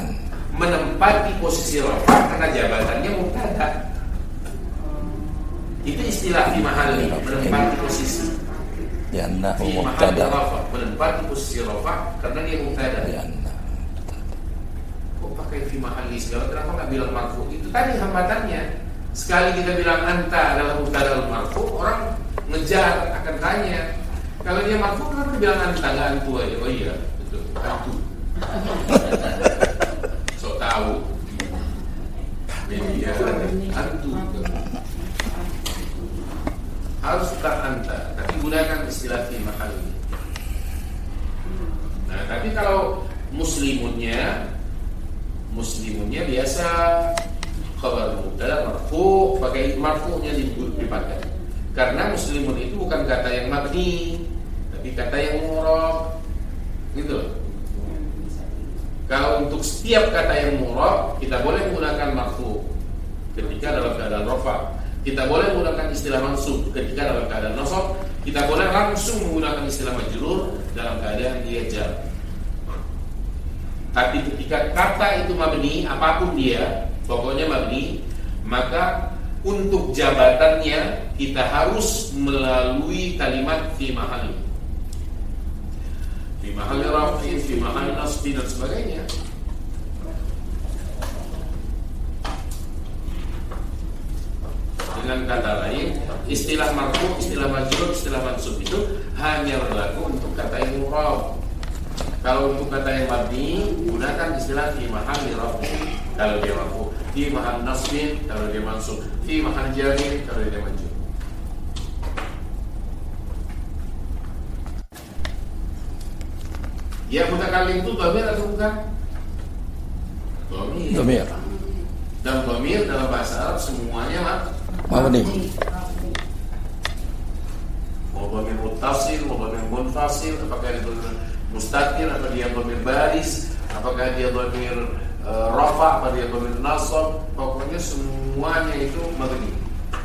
[SPEAKER 1] menempati posisi rafa karena jabatannya mubtada. Itu istilah fi mahalli, menempati posisi.
[SPEAKER 2] Ya nah,
[SPEAKER 1] Fi mahalli rafa, menempati posisi rafa karena dia mubtada.
[SPEAKER 2] Ya nah.
[SPEAKER 1] Kok pakai fi mahalli segala, kenapa nggak bilang marfu? Itu tadi hambatannya. Sekali kita bilang anta adalah mubtada marfu, orang ngejar akan tanya. Kalau dia marfu, kenapa bilang anta nggak antu aja? Oh iya, betul, antu. So tahu. Media antu. Harus tetap anta, tapi gunakan istilah fi mahalli. Nah, tapi kalau muslimunnya biasa khabar mubtada marfu, pakai marfu'nya dipakai. Karena muslimun itu bukan kata yang mabni, tapi kata yang mu'rab. Gitu loh. Kalau untuk setiap kata yang mu'rab, kita boleh menggunakan marfu ketika dalam keadaan rafa. Kita boleh menggunakan istilah mansub ketika dalam keadaan nasab. Kita boleh langsung menggunakan istilah majrur dalam keadaan dia jar. Tapi ketika kata itu mabni, apapun dia, pokoknya mabni, maka untuk jabatannya kita harus melalui kalimat fi mahalli. Fi mahalli raf'in, fi mahalli nasbin dan sebagainya. Dengan kata lain, istilah marfu, istilah majrur, istilah mansub itu hanya berlaku untuk kata yang mu'rab. Kalau untuk kata yang mabni, gunakan istilah fi mahalli raf'in kalau dia marfu, fi mahal nasbin kalau dia mansub, fi mahal jarin kalau dia majrur. Ya mutakallim itu dhamir atau bukan?
[SPEAKER 2] Dhamir.
[SPEAKER 1] Dan dhamir dalam bahasa Arab semuanya
[SPEAKER 2] Mabni.
[SPEAKER 1] Mau dhamir muttasil, mau dhamir munfasil, apakah dia dhamir mustatir, apa dia dhamir baris, apakah dia dhamir rafa, apa dia dhamir nasab, pokoknya semuanya itu mabni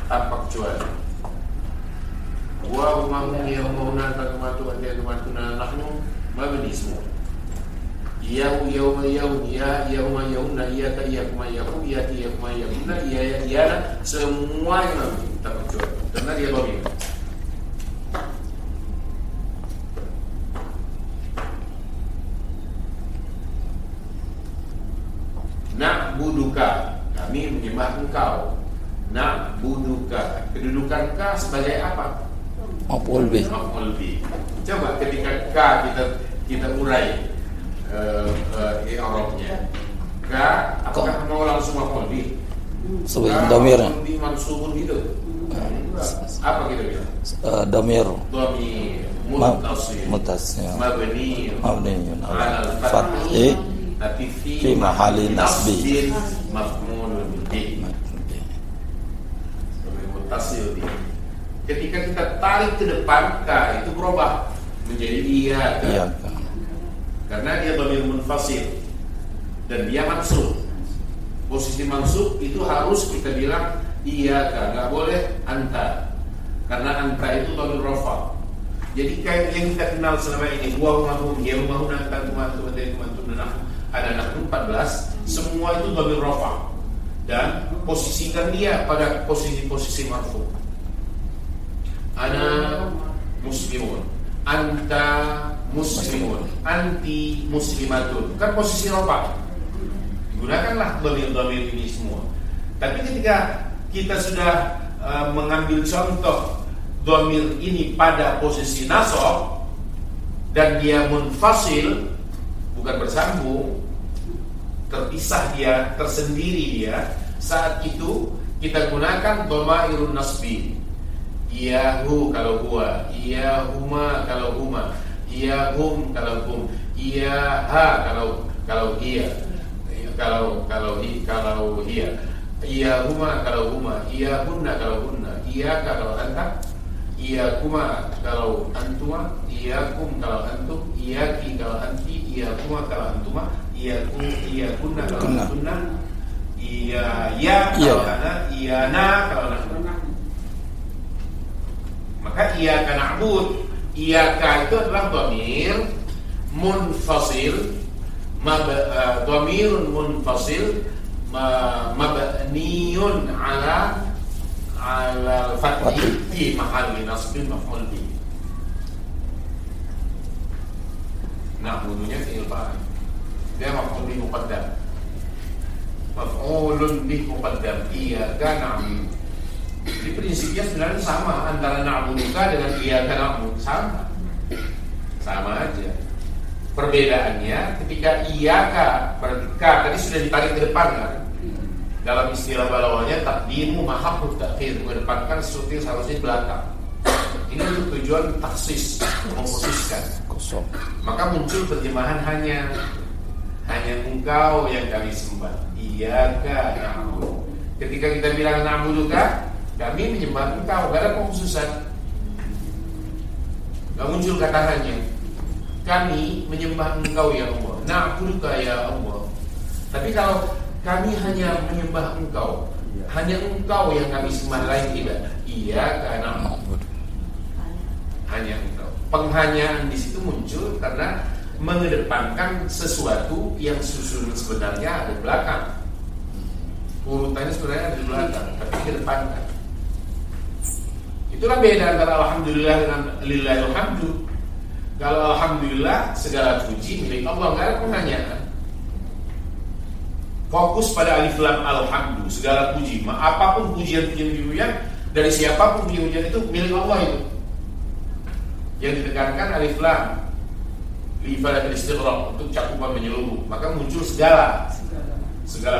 [SPEAKER 1] tanpa kecuali. Wa hum yawmuna takamatu wa takamatu nahnu mabni semua. Yahu yawma yawm ya yawma yawmna iyaka iyakuma yakum iyaki yakuma yakumna iya iyana, semuanya mabni tanpa kecuali karena dia dhamir. Na'buduka, kami menyembah engkau. Na'buduka, kedudukan ka sebagai apa?
[SPEAKER 2] Maf'ul bih.
[SPEAKER 1] Maf'ul bih. Coba ketika ka kita urai i'rabnya. Ka apakah mau langsung maf'ul bih?
[SPEAKER 2] Sebagai dhamir.
[SPEAKER 1] Di mansubun gitu. Apa kita bilang?
[SPEAKER 2] Dhamir.
[SPEAKER 1] Dhamir
[SPEAKER 2] Muttasil.
[SPEAKER 1] Mabni
[SPEAKER 2] Ala al-fathi
[SPEAKER 1] tapi
[SPEAKER 2] fi mahalli nasbi.
[SPEAKER 1] Maf'ulun bih. Muttasil bih. Ketika kita tarik ke depan ka itu berubah menjadi iya.
[SPEAKER 2] Iya.
[SPEAKER 1] Karena dia dhamir munfasil dan dia mansub. Posisi mansub itu harus kita bilang iya ka, nggak boleh anta. Karena anta itu dhamir rafa. Jadi kayak yang kita kenal selama ini, gua mahum, dia mahum, anta kumatu, ada nahnu 14, semua itu dhamir rafa. Dan posisikan dia pada posisi marfu. Ana muslimun, anta muslimun, anti muslimatun, kan posisi rafa. Gunakanlah dhamir-dhamir ini semua. Tapi ketika kita sudah mengambil contoh dhamir ini pada posisi nasab dan dia munfasil, bukan bersambung, terpisah dia, tersendiri dia, saat itu kita gunakan dhamairun nasbi. Iyahu kalau huwa, iyahuma kalau huma, iyahum kalau hum, iyaha kalau hiya, kalau hiya, iyahuma kalau huma, iyahunna kalau hunna, iyaka kalau anta, iyakuma kalau antuma, iyakum kalau antum, iyaki kalau anti, iyakuma kalau antuma, iyakunna kalau antunna, iya kalau ana, iyana kalau nahnu. Maka iyyaka na'bud, iyyaka itu adalah dhamir munfasil, dhamirun munfasil mabniyun ala al-fathi fi mahalli nasbin maf'ul bih. Na'budunya fi'il fa'il, dia maf'ul bih muqaddam, maf'ulun bih muqaddam, iyyaka na'budu. Jadi prinsipnya sebenarnya sama antara na'buduka dengan iyyaka na'bud, sama aja. Perbedaannya ketika iyyaka berarti ka tadi sudah ditarik ke depan kan. Dalam istilah balawanya taqdimu mahabbut ta'khir, mengedepankan sesuatu yang seharusnya di belakang. Ini untuk tujuan taksis, mengkhususkan.
[SPEAKER 2] Kosong.
[SPEAKER 1] Maka muncul terjemahan hanya engkau yang kami sembah. Iyyaka na'bud. Ketika kita bilang na'buduka, kami menyembah engkau, gak ada pengkhususan, gak muncul kata hanya. Kami menyembah engkau ya Allah, na'buduka ya Allah. Tapi kalau kami hanya menyembah engkau, hanya engkau yang kami sembah, lain tidak. Iyyaka na'budu, hanya engkau. Penghanyaan di situ muncul karena mengedepankan sesuatu yang susunan sebenarnya ada di belakang. Urutannya sebenarnya ada di belakang, tapi kedepankan. Itulah beda antara alhamdulillah dengan lillahil hamdu. Kalau alhamdulillah segala puji milik Allah, enggak ada penghanyaan. Fokus pada alif lam alhamdu, segala puji, apapun pujian-pujian dari siapapun pujian itu milik Allah itu. Yang ditekankan alif lam li ifadatil istighraq, untuk cakupan menyeluruh, maka muncul segala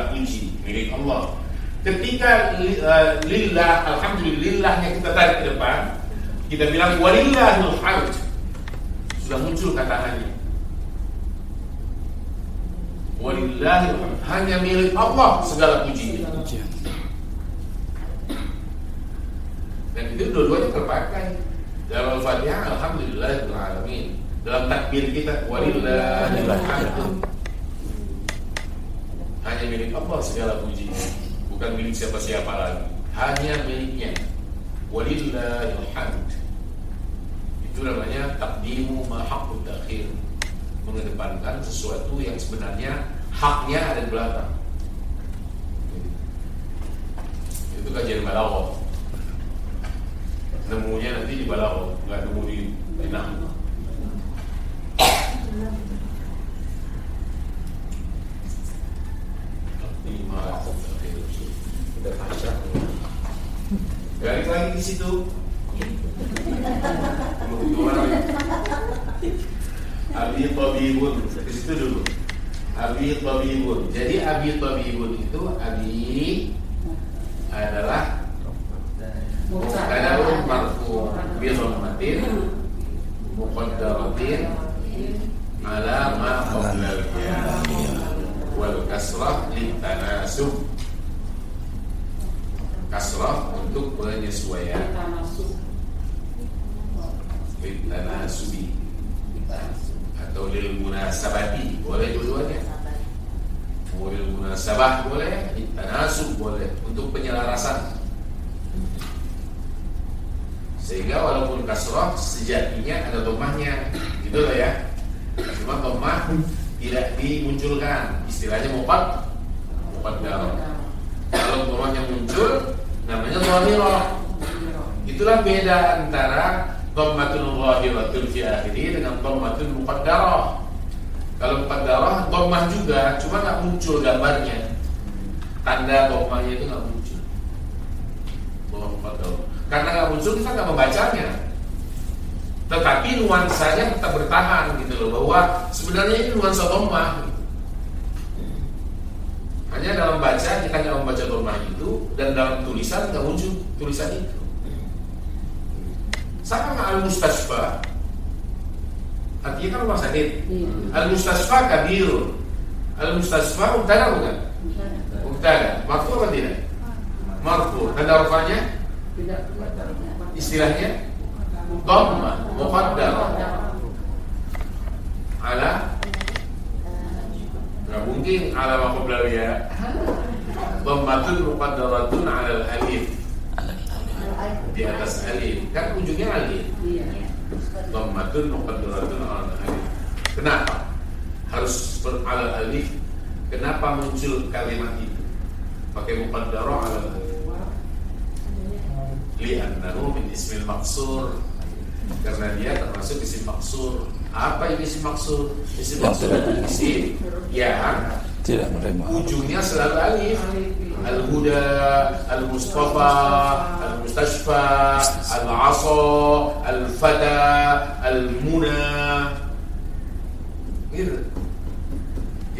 [SPEAKER 1] puji milik Allah. Ketika lillah, alhamdulillahnya kita tarik ke depan, kita bilang walillahil hamd, sudah muncul kata walillahil hamd, hanya milik Allah segala puji. Dan itu dua-duanya terpakai dalam Al-Fatihah, alhamdulillahil alamin. Dalam takbir kita walillahil hamd, hanya milik Allah segala puji, bukan milik siapa-siapa lagi, hanya miliknya. Walillahil hamd, itu namanya taqdimu ma haqqut ta'khir, mengedepankan sesuatu yang sebenarnya haknya ada di belakang. Itu kajian balaghah. Nemunya nanti di balaghah, enggak nemu di nahwu. Udah pasang. Garis lagi di situ. Abi tabibun, di situ dulu. Abi tabibun. Jadi abi tabibun itu abi adalah mubtada'un marfu' bi dhammatin muqaddaratin ala ma qabla wal kasrah litanasub. Kasrah untuk penyesuaian, litanasubi atau lil munasabati, boleh dua-duanya. Lil munasabah boleh, litanasub boleh, untuk penyelarasan. Sehingga walaupun kasrah sejatinya ada dhammahnya, gitu lah ya. Cuma dhammah tidak dimunculkan, istilahnya muqaddar. Kalau dhammahnya muncul namanya dhamirah. Itulah beda antara dhammatul dhahiratul fi akhirih dengan dhammatul muqaddarah. Kalau muqaddarah dhammah juga, cuma enggak muncul gambarnya. Tanda dhammahnya itu enggak muncul. Dhammah muqaddarah. Karena enggak muncul, kita enggak membacanya. Tetapi nuansanya tetap bertahan gitu loh, bahwa sebenarnya ini nuansa dhammah gitu. Hanya dalam baca, kita nggak membaca dhammah itu, dan dalam tulisan nggak muncul tulisan itu. Itu beda. Sama dengan al-mustasfa. Artinya kan rumah sakit.
[SPEAKER 6] Iya.
[SPEAKER 1] Al-mustasfa kabir. Al-mustasfa mubtada bukan? Mubtada. Marfu apa tidak? Marfu. Tanda rafanya?
[SPEAKER 6] Tidak.
[SPEAKER 1] Istilahnya dhamma muqaddarah ala, nggak mungkin ala ma qabla ya. Dhammatun muqaddaratun ala al-alif, di atas alif, kan ujungnya alif.
[SPEAKER 6] Iya.
[SPEAKER 1] Dhammatun muqaddaratun ala al-alif. Kenapa harus ala alif? Kenapa muncul kalimat itu pakai muqaddarah ala al-alif? Li'annahu min ismil maqsur, karena dia termasuk isim maksur. Apa itu isim maksur? Isim maksur itu isim yang
[SPEAKER 2] Tidak menerima.
[SPEAKER 1] ujungnya selalu alif. Al-huda, al-mustafa, al-mustashfa, al-asa, al-fata, al-muna, gitu.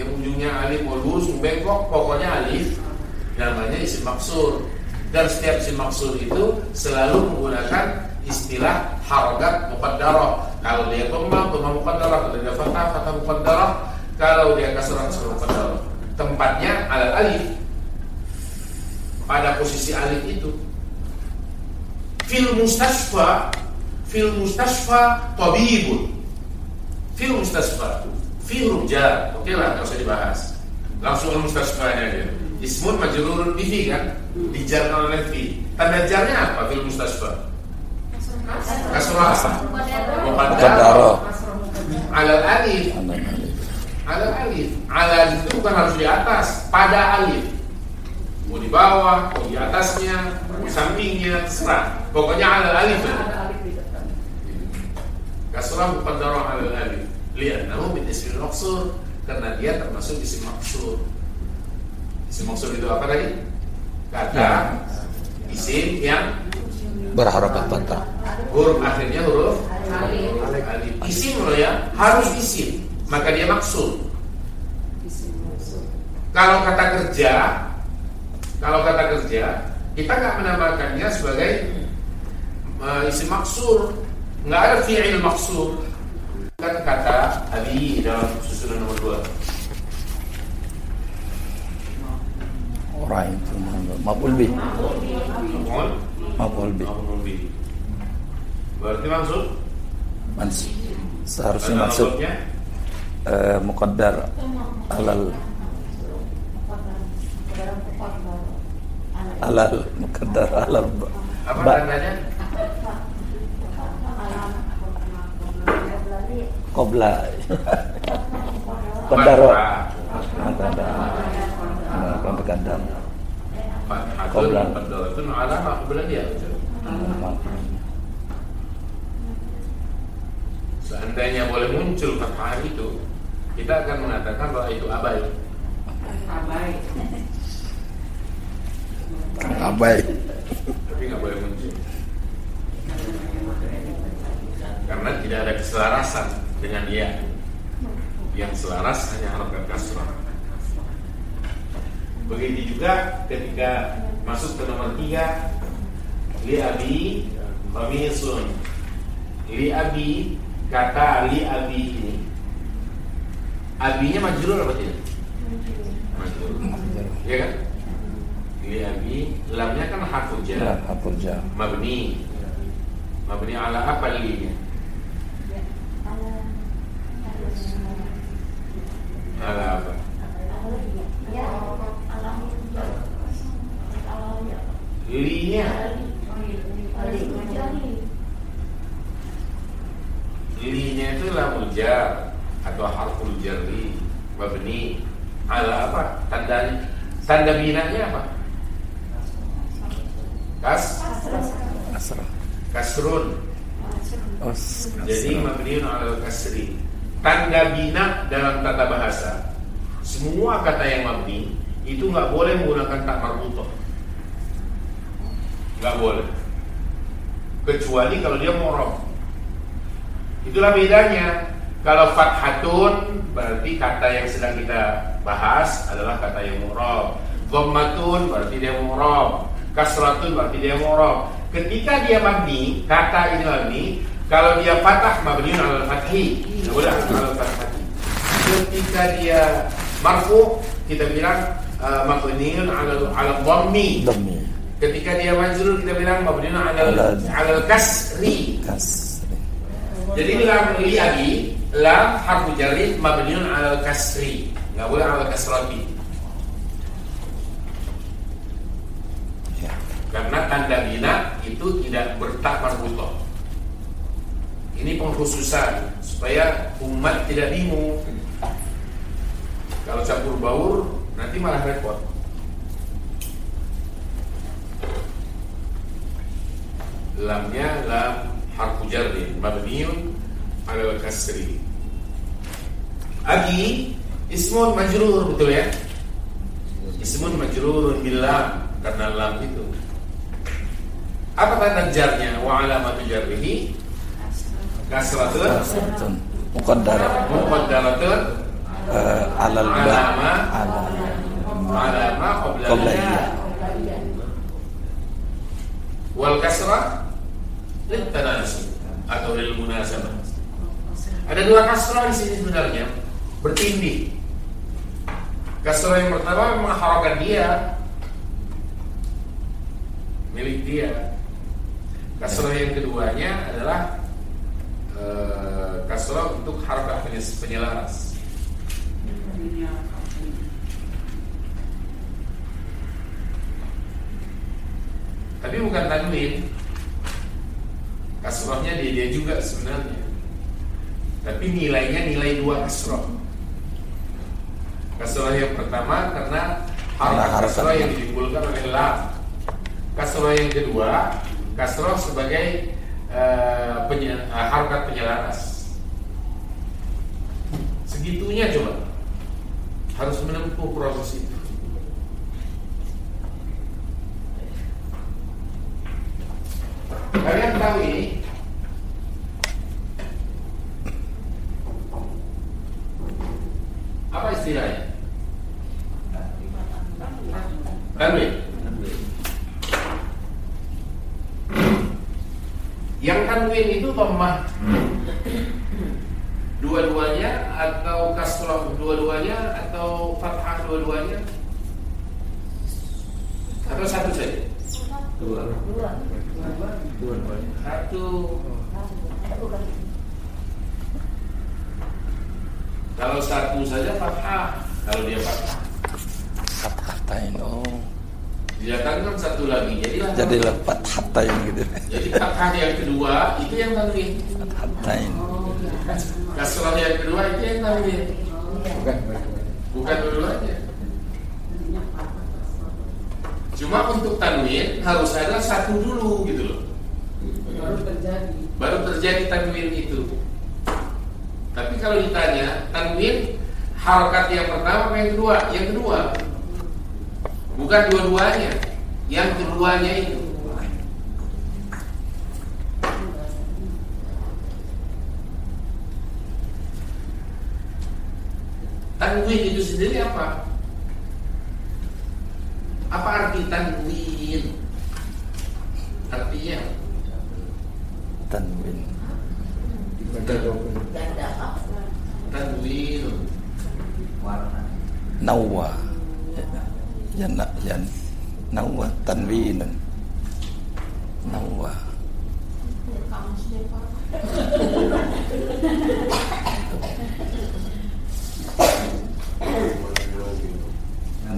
[SPEAKER 1] Yang ujungnya alif, lurus, bengkok, pokoknya alif, namanya isim maksur. Dan setiap isim maksur itu selalu menggunakan istilah harakat muqaddarah. Kalau dia dhamma muqaddarah, kalau dia fathah muqaddarah, kalau dia kasrah muqaddarah. Tempatnya ala alif. Pada posisi alif itu. Fil mustasfa tabibun. Fil mustasfa, fil jar. Oke lah, enggak usah dibahas. Langsung al mustasfanya aja. Ismun majrurun bihi kan, dijarkan oleh fi. Tanda jarnya apa fil mustasfa? Kasrah. Muqaddarah. Ala alif. Ala alif. Ala itu bukan harus di atas, pada alif. Mau di bawah, mau di atasnya, mau di sampingnya, terserah. Pokoknya ala alif. Kasrah muqaddarah ala alif. Li'annahu min ismil maqsur, karena dia termasuk isim maksur. Isim maksud itu apa tadi? Kata isim yang
[SPEAKER 2] Berharakat fathah.
[SPEAKER 1] huruf akhirnya huruf alif. Isim loh ya, harus isim, maka dia maksud. Kalau kata kerja, kita nggak menamakannya sebagai isim maksur, nggak ada fi'il maksur. Kan kata Ali dalam susunan nomor 2.
[SPEAKER 2] Orang itu maf'ul bih. Maf'ul bih.
[SPEAKER 1] Berarti maksud?
[SPEAKER 2] Seharusnya maksud muqaddar alal muqaddar alal
[SPEAKER 1] Apa
[SPEAKER 2] ba
[SPEAKER 1] tandanya?
[SPEAKER 2] qabla qaddara muqaddar
[SPEAKER 1] Qabla qaddaratun ala ma qabla dia. Seandainya boleh muncul fathah itu, kita akan mengatakan bahwa itu abai. Tapi nggak boleh muncul karena tidak ada keselarasan dengan ya. Yang selaras hanya harakat kasrah. Begitu juga ketika masuk ke nomor 3, li abi qamisun. Li abi, kata li abi ini, abinya majrur apa tidak? Majrur. Ya kan? Li abi, lamnya kan harful jar. Mabni ala apa linya? Ala apa? Linya itu lamul jar atau harful jarri mabni ala apa? Tanda binanya apa? Kasrun. Jadi mabniun ala kasri. Tanda bina dalam tata bahasa, semua kata yang mabni itu nggak boleh menggunakan tak marbutoh. Nggak boleh, kecuali kalau dia mu'rab. Itulah bedanya. Kalau fathatun berarti kata yang sedang kita bahas adalah kata yang mu'rab. Dhammatun berarti dia mu'rab. Kasratun berarti dia mu'rab. ketika dia mabni, kata ini mabni, kalau dia fathah mabniun 'alal fathi, enggak boleh 'alal fathi. Ketika dia marfu, kita bilang mabniun 'alal dhammi.
[SPEAKER 2] Demi.
[SPEAKER 1] Ketika dia majrur, kita bilang mabniun 'alal kasri. Jadi ini lam li abi, lam harfu jarri mabniun 'alal kasri. Enggak boleh 'alal kasrati.
[SPEAKER 2] Ya.
[SPEAKER 1] Karena tanda bina itu tidak bertak marbutoh. Ini pengkhususan supaya umat tidak bingung. Kalau campur baur nanti malah repot. Lamnya lam harfu jarri mabniun 'alal kasri. Agi ismun majrur, betul ya? Ismun majrurun bil lam, karena lam itu. Apa tanda jarnya? Wa alamatu jarrihi kasratun muqaddaratun
[SPEAKER 2] alal ba
[SPEAKER 1] alama qabla wal kasrah lil tanasub atau lil munasabah. Ada dua kasrah di sini sebenarnya bertindih. Kasrah yang pertama memang harokat dia, milik dia. Kasrah yang keduanya adalah kasrah untuk harokat penyelaras. Tapi bukan tanwin. Kasrahnya dia juga sebenarnya. Tapi nilainya nilai dua kasrah. Kasrah yang pertama karena harokat kasrah yang ditimbulkan oleh lam. Kasrah yang kedua, kasrah sebagai harokat penyelaras. Segitunya coba. Harus menempuh proses itu. Kalian tahu ini? Apa istilahnya? Tanwin. Yang tanwin itu dhammah dua-duanya atau kasrah dua-duanya atau fathah dua-duanya atau satu saja? Dua. Satu. Kalau satu saja fathah, kalau dia fathah.
[SPEAKER 2] Fathatain. Oh.
[SPEAKER 1] Didatangkan satu lagi,
[SPEAKER 2] Jadilah fathatain gitu.
[SPEAKER 1] Jadi fathah yang kedua itu yang tanwin.
[SPEAKER 2] Fathatain.
[SPEAKER 1] Kasrah yang kedua itu yang tanwin. Bukan dua-duanya. Cuma untuk tanwin harus ada satu dulu gitu loh. Baru terjadi tanwin itu. Tapi kalau ditanya tanwin harokat yang pertama apa yang kedua? Yang kedua. Bukan dua-duanya. Yang keduanya itu. Tanwin itu sendiri apa? Apa arti tanwin? Artinya
[SPEAKER 2] Tanwin.
[SPEAKER 1] tanwin
[SPEAKER 2] Nawwa. Ya nawwa tanwinan. Nawwa.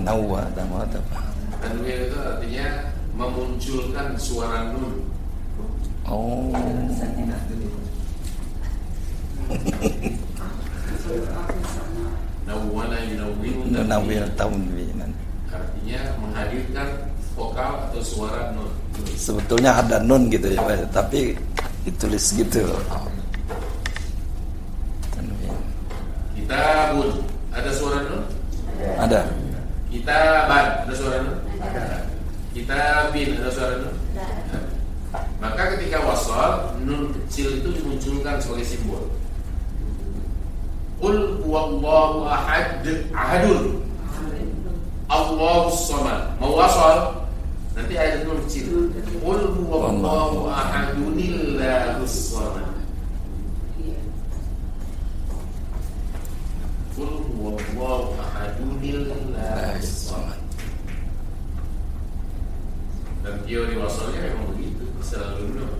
[SPEAKER 2] Nawwa apa?
[SPEAKER 1] tanwin itu artinya memunculkan suara nun.
[SPEAKER 2] Oh.
[SPEAKER 1] Nawwana yunawwinu
[SPEAKER 2] Nawwir tanwinan.
[SPEAKER 1] artinya menghadirkan vokal atau suara nun.
[SPEAKER 2] Sebetulnya ada nun gitu ya, Pak, tapi ditulis gitu. Tanwin.
[SPEAKER 1] Kitabun ada suara nun?
[SPEAKER 2] Ada.
[SPEAKER 1] Kitaban ada suara nun? Kitabin ada suara nun? Maka ketika wasal nun kecil itu dimunculkan sebagai simbol. Qul huwallahu ahad ahadun Allahus samad. Mau wasal Nanti ayat itu kecil. Qul huwallahu ahadunillahus samad. Qul huwallahu ahadunillahus samad. Dan teori wasalnya memang begitu, selalu dulu.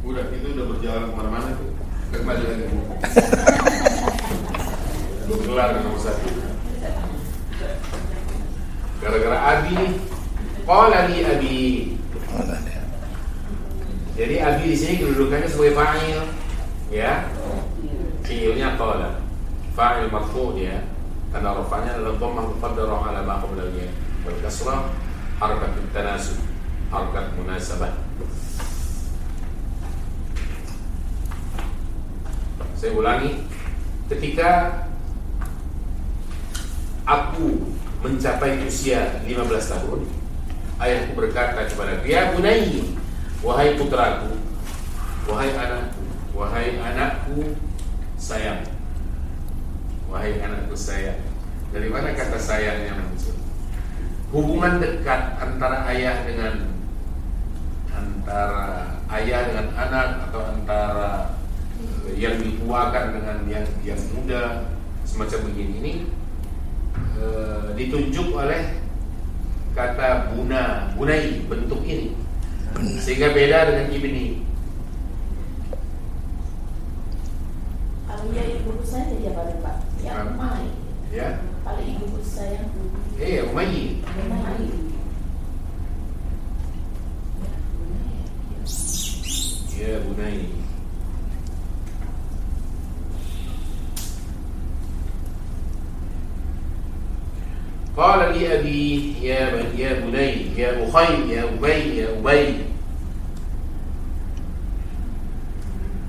[SPEAKER 1] Udah, itu udah berjalan kemana-mana tuh. Kembali lagi. Gelar nomor 1. Gara-gara abi, qala li abi. Jadi abi di sini kedudukannya sebagai fa'il, ya. Fi'ilnya qala. Fa'il marfu' ya. Karena rafa'nya adalah dhammah muqaddarah ala ma qablahu. Wal kasrah harakat tanasub, harakat munasabah. Saya ulangi, ketika aku mencapai usia 15 tahun, ayahku berkata kepada dia, bunai, wahai putraku, wahai anakku sayang, wahai anakku sayang. Dari mana kata sayangnya muncul? Hubungan dekat antara ayah dengan anak, atau antara yang dituakan dengan yang muda, semacam begini ini ditunjuk oleh kata bunai, bentuk ini, sehingga beda dengan ibni.
[SPEAKER 7] Kalau ya ibu saya jadi apa Pak? Ya Umay.
[SPEAKER 1] Ya.
[SPEAKER 7] Kalau ibu saya
[SPEAKER 1] Umay. Ya bunai. Qala li abi ya bunai ya ukhay ya ubay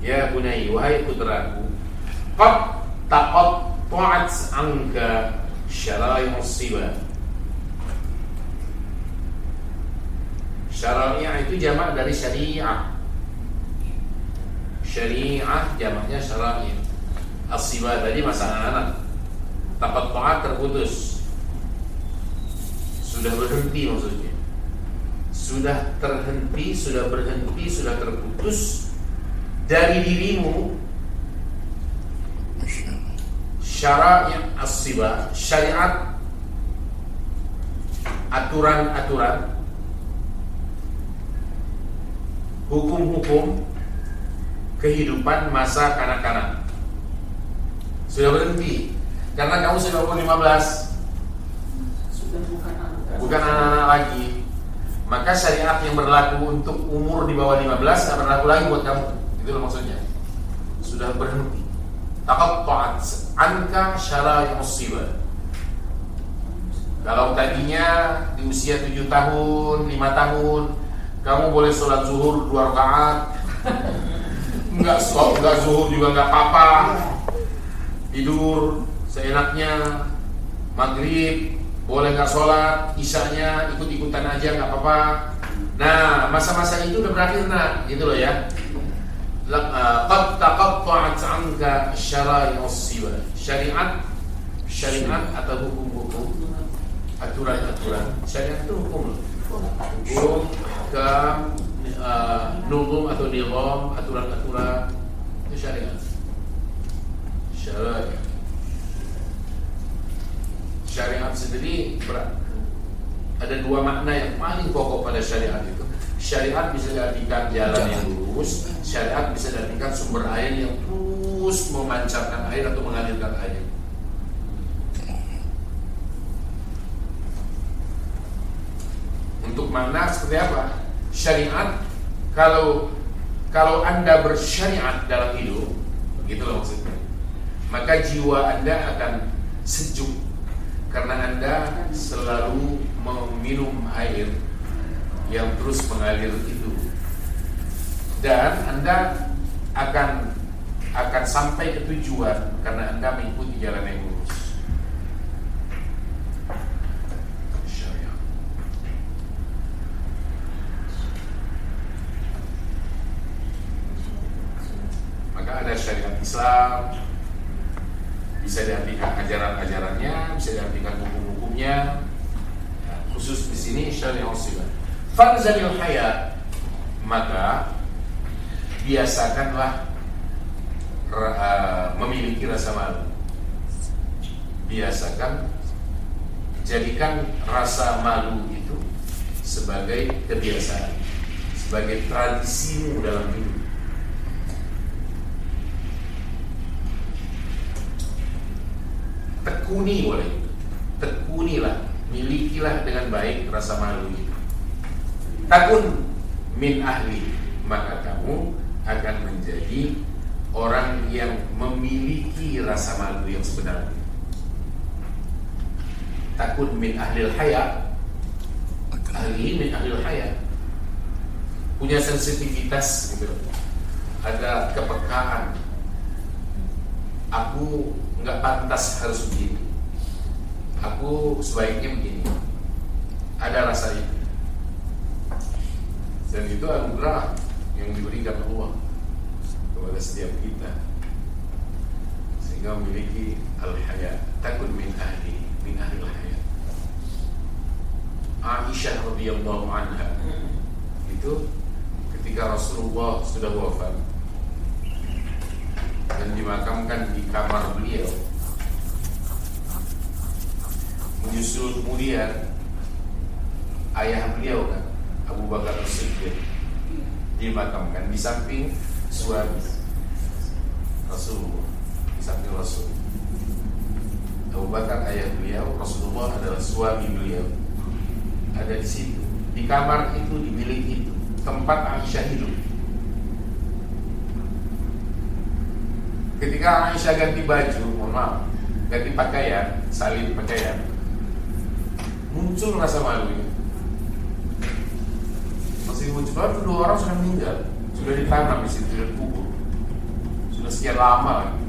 [SPEAKER 1] ya bunai, wahai putraku, qad taqatta'at anka syara'i'us siba. Syariah itu jamak dari syariah. Syariah jamaknya syariah. As-siba tadi masa anak. Taqatta'at terputus. Sudah berhenti maksudnya. Sudah terhenti, sudah berhenti, sudah terputus dari dirimu syariat as-siba, syariat, aturan-aturan, hukum-hukum kehidupan masa kanak-kanak. Sudah berhenti karena kamu sudah umur 15, bukan anak-anak lagi. Maka syariat yang berlaku untuk umur di bawah 15 tidak berlaku lagi buat kamu. Itulah maksudnya. Sudah berhenti. Taqatta'at anka syara'i'us siba. Kalau tadinya di usia 7 tahun, 5 tahun, kamu boleh sholat zuhur 2 rakaat. Enggak zuhur juga enggak apa-apa. Tidur seenaknya. Maghrib boleh nggak sholat, isyanya ikut-ikutan aja nggak apa-apa. Nah, masa-masa itu udah berakhir nak, gitu loh ya. Qad taqatta'at 'anka syara'i'us siba. Syariat atau hukum-hukum, aturan-aturan. Syariat itu hukum, ahkam, nuzum atau nizam, aturan-aturan, itu syariat. Syariat sendiri ada 2 makna yang paling pokok pada syariat itu. Syariat bisa diartikan jalan yang lurus, syariat bisa diartikan sumber air yang terus memancarkan air atau mengalirkan air. Untuk makna seperti apa? Syariat, kalau Anda bersyariat dalam hidup, gitu loh maksudnya, maka jiwa Anda akan sejuk karena Anda selalu meminum air yang terus mengalir itu, dan Anda akan sampai ke tujuan karena Anda mengikuti jalan yang lurus. Islam, bisa diartikan ajaran-ajarannya, bisa diartikan hukum-hukumnya. Ya, khusus di sini syariah usilah. Falzamil haya, maka biasakanlah memiliki rasa malu. Biasakan, jadikan rasa malu itu sebagai kebiasaan, sebagai tradisimu dalam hidup. Tekuni oleh itu, tekunilah, milikilah dengan baik rasa malu itu. Takun min ahli, maka kamu akan menjadi orang yang memiliki rasa malu yang sebenarnya. Takun min ahlil haya, ahli min ahlil haya, punya sensitivitas gitu, ada kepekaan. Aku nggak pantas harus begini, aku sebaiknya begini. Ada rasa itu, dan itu anugerah yang diberikan Allah kepada setiap kita, sehingga memiliki al-haya. Takun min ahli al-haya. Aisyah radhiyallahu anha itu ketika Rasulullah sudah wafat dan dimakamkan di kamar beliau, menyusul kemudian ayah beliau kan, Abu Bakar As-Siddiq, dimakamkan di samping suami Rasulullah, di samping Rasul. Abu Bakar ayah beliau, Rasulullah adalah suami beliau, ada di situ, di kamar itu, di bilik itu, tempat Aisyah hidup. Ketika Aisyah ganti baju, mohon maaf, ganti pakaian, salin pakaian, muncul rasa malu ini. Masih muncul, baru dua orang sudah meninggal, sudah ditanam di situ, sudah dikubur, sudah sekian lama lagi.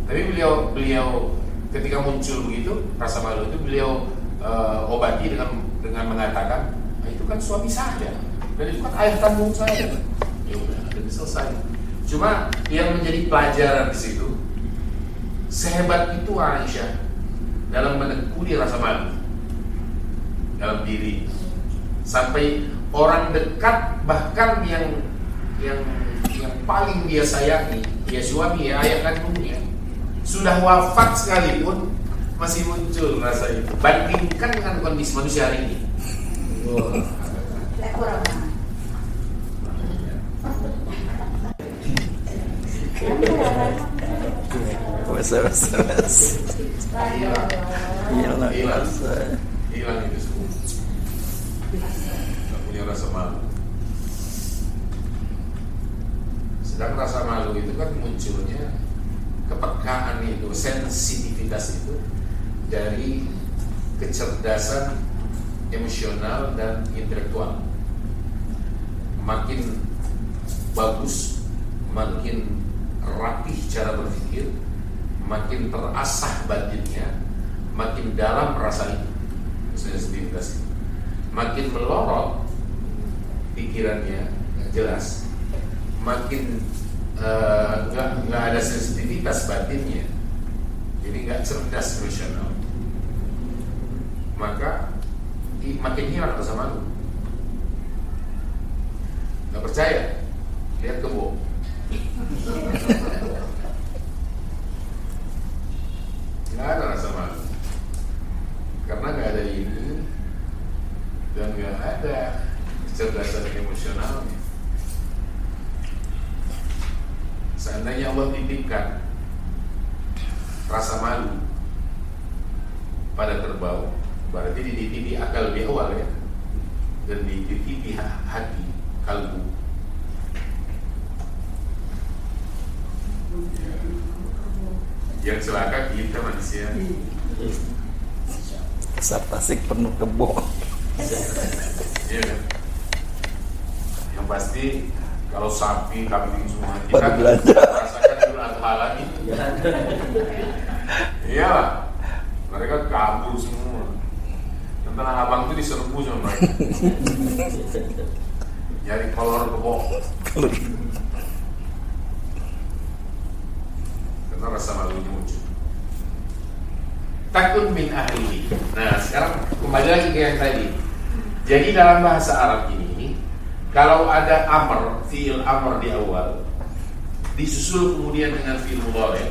[SPEAKER 1] Tapi beliau ketika muncul begitu rasa malu itu, beliau obati dengan mengatakan, itu kan suami saya, dan itu kan ayah kandung saya. Ya udah, jadi selesai. Cuma yang menjadi pelajaran di situ, sehebat itu Aisyah dalam menekuni rasa malu dalam diri, sampai orang dekat, bahkan yang paling dia sayangi, ya suami, ya ayah kandungnya, sudah wafat sekalipun masih muncul rasa itu. Bandingkan dengan kondisi manusia hari ini. Hilang itu semua. Gak punya rasa malu. Sedang rasa malu itu kan munculnya, kepekaan itu, sensitivitas itu dari kecerdasan emosional dan intelektual. Makin bagus, makin rapih cara berpikir, makin terasah batinnya, makin dalam rasa itu, sensitivitas itu. Makin melorot pikirannya, gak jelas, makin nggak ada sensitivitas batinnya, jadi nggak cerdas emosional, maka makin hilang rasa malu. Nggak percaya, lihat kebo. Nggak ada rasa malu, karena nggak ada ini dan nggak ada kecerdasan emosionalnya. Seandainya Allah titipkan rasa malu pada kerbau, berarti dititipi akal lebih awal ya, dan dititipi hati, kalbu. Yang celaka kita manusia.
[SPEAKER 2] Desa Tasik penuh kebo.
[SPEAKER 1] Iya kan? Yang pasti kalau sapi, kambing semua
[SPEAKER 2] Baru
[SPEAKER 1] kita
[SPEAKER 2] belanja.
[SPEAKER 1] rasakan Idul Adha lagi. Iyalah, mereka kabur semua. Dan Tanah Abang itu diserbu sama mereka. Nyari kolor kebo. karena rasa malunya muncul. Takun min ahlihi. Nah, sekarang kembali lagi ke yang tadi. Jadi dalam bahasa Arab ini, kalau ada amr, fi'il amr di awal, disusul kemudian dengan fi'il mudhari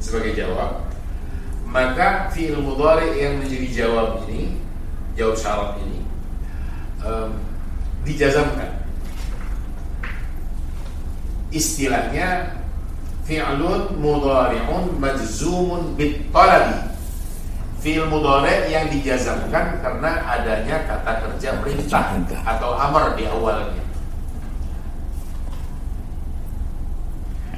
[SPEAKER 1] sebagai jawab, maka fi'il mudhari yang menjadi jawab ini, jawab syarat ini, dijazamkan. Istilahnya fi'lun mudhari'un majzumun bit-talabi. Fi'il mudhari' yang dijazamkan karena adanya kata kerja perintah atau amr di awalnya.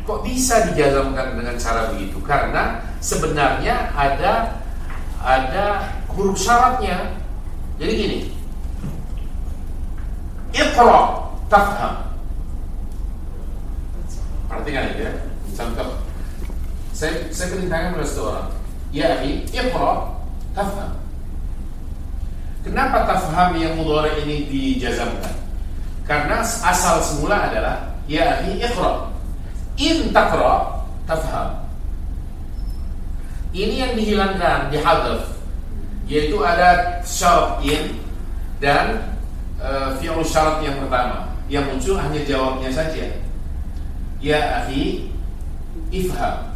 [SPEAKER 1] Kok bisa dijazamkan dengan cara begitu? Karena sebenarnya ada huruf syaratnya. Jadi gini, Iqra tafham. Perhatikan itu ya. Contoh, saya perintahkan kepada seorang, ya akhi, Iqra tafham. Kenapa tafham yang mudhari ini dijazamkan? Karena asal semula adalah ya akhi Iqra. In taqra tafham. Ini yang dihilangkan, dihadzaf, yaitu ada syarat in dan fi'il syarat yang pertama. Yang muncul hanya jawabnya saja. Ya akhi ifham.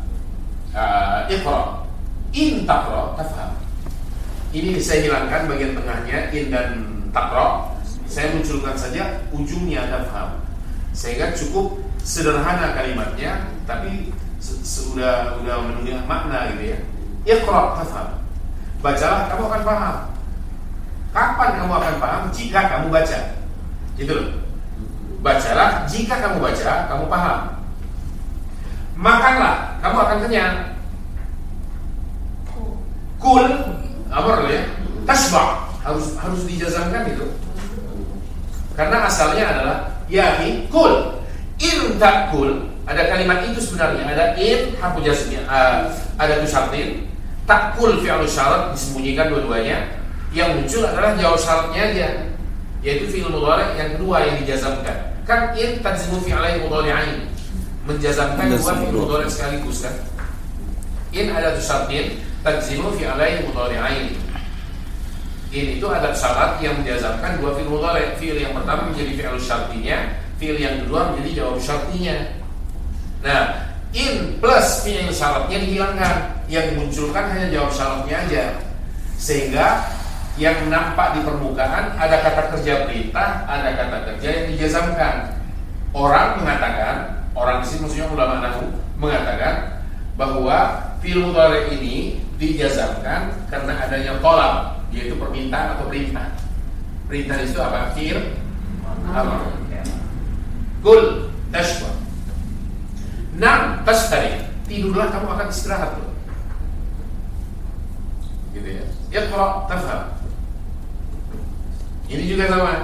[SPEAKER 1] Iqra. In taqra tafham. Ini saya hilangkan bagian tengahnya in dan taqra. Saya munculkan saja ujungnya tafham. Sehingga cukup sederhana kalimatnya, tapi sudah menunjukkan makna gitu ya. Iqra tafham. Bacalah, kamu akan paham. Kapan kamu akan paham? Jika kamu baca. Gitu loh. Bacalah, jika kamu baca, kamu paham. Makanlah, kamu akan kenyang. Kul, apa ya? Tashba, harus dijazamkan itu. Karena asalnya adalah yahi kul. In takul, ada kalimat itu sebenarnya, ada in harfu jazmnya, ada tusyatin. Takul fi'il syarat disembunyikan dua-duanya. Yang muncul adalah jawab syaratnya aja, yaitu fi'il mudhari yang kedua yang dijazamkan. Kan in tajzimu fi'ilai mudhari'ain, menjazamkan dua fi'il mudhari sekaligus kan. In ada tusyatin tajzimu fi'ilai mudhari'ain. In itu ada syarat yang menjazamkan dua fi'il mudhari. Fi'il yang pertama menjadi fi'il syartinya, fi'il yang kedua menjadi jawab syartinya. Nah, in plus fi'il syaratnya dihilangkan, yang dimunculkan hanya jawab syaratnya aja. Sehingga yang nampak di permukaan ada kata kerja perintah, ada kata kerja yang dijazamkan. Orang mengatakan, orang di sini maksudnya ulama nahwu mengatakan bahwa fi'il mudhari ini dijazamkan karena adanya tolab, yaitu permintaan atau perintah. Perintah itu apa? Fi'il amr. Kul tashba. Nam tashtari. Tidurlah, kamu akan istirahat loh. Gitu ya. Iqra tafham. Ini juga sama.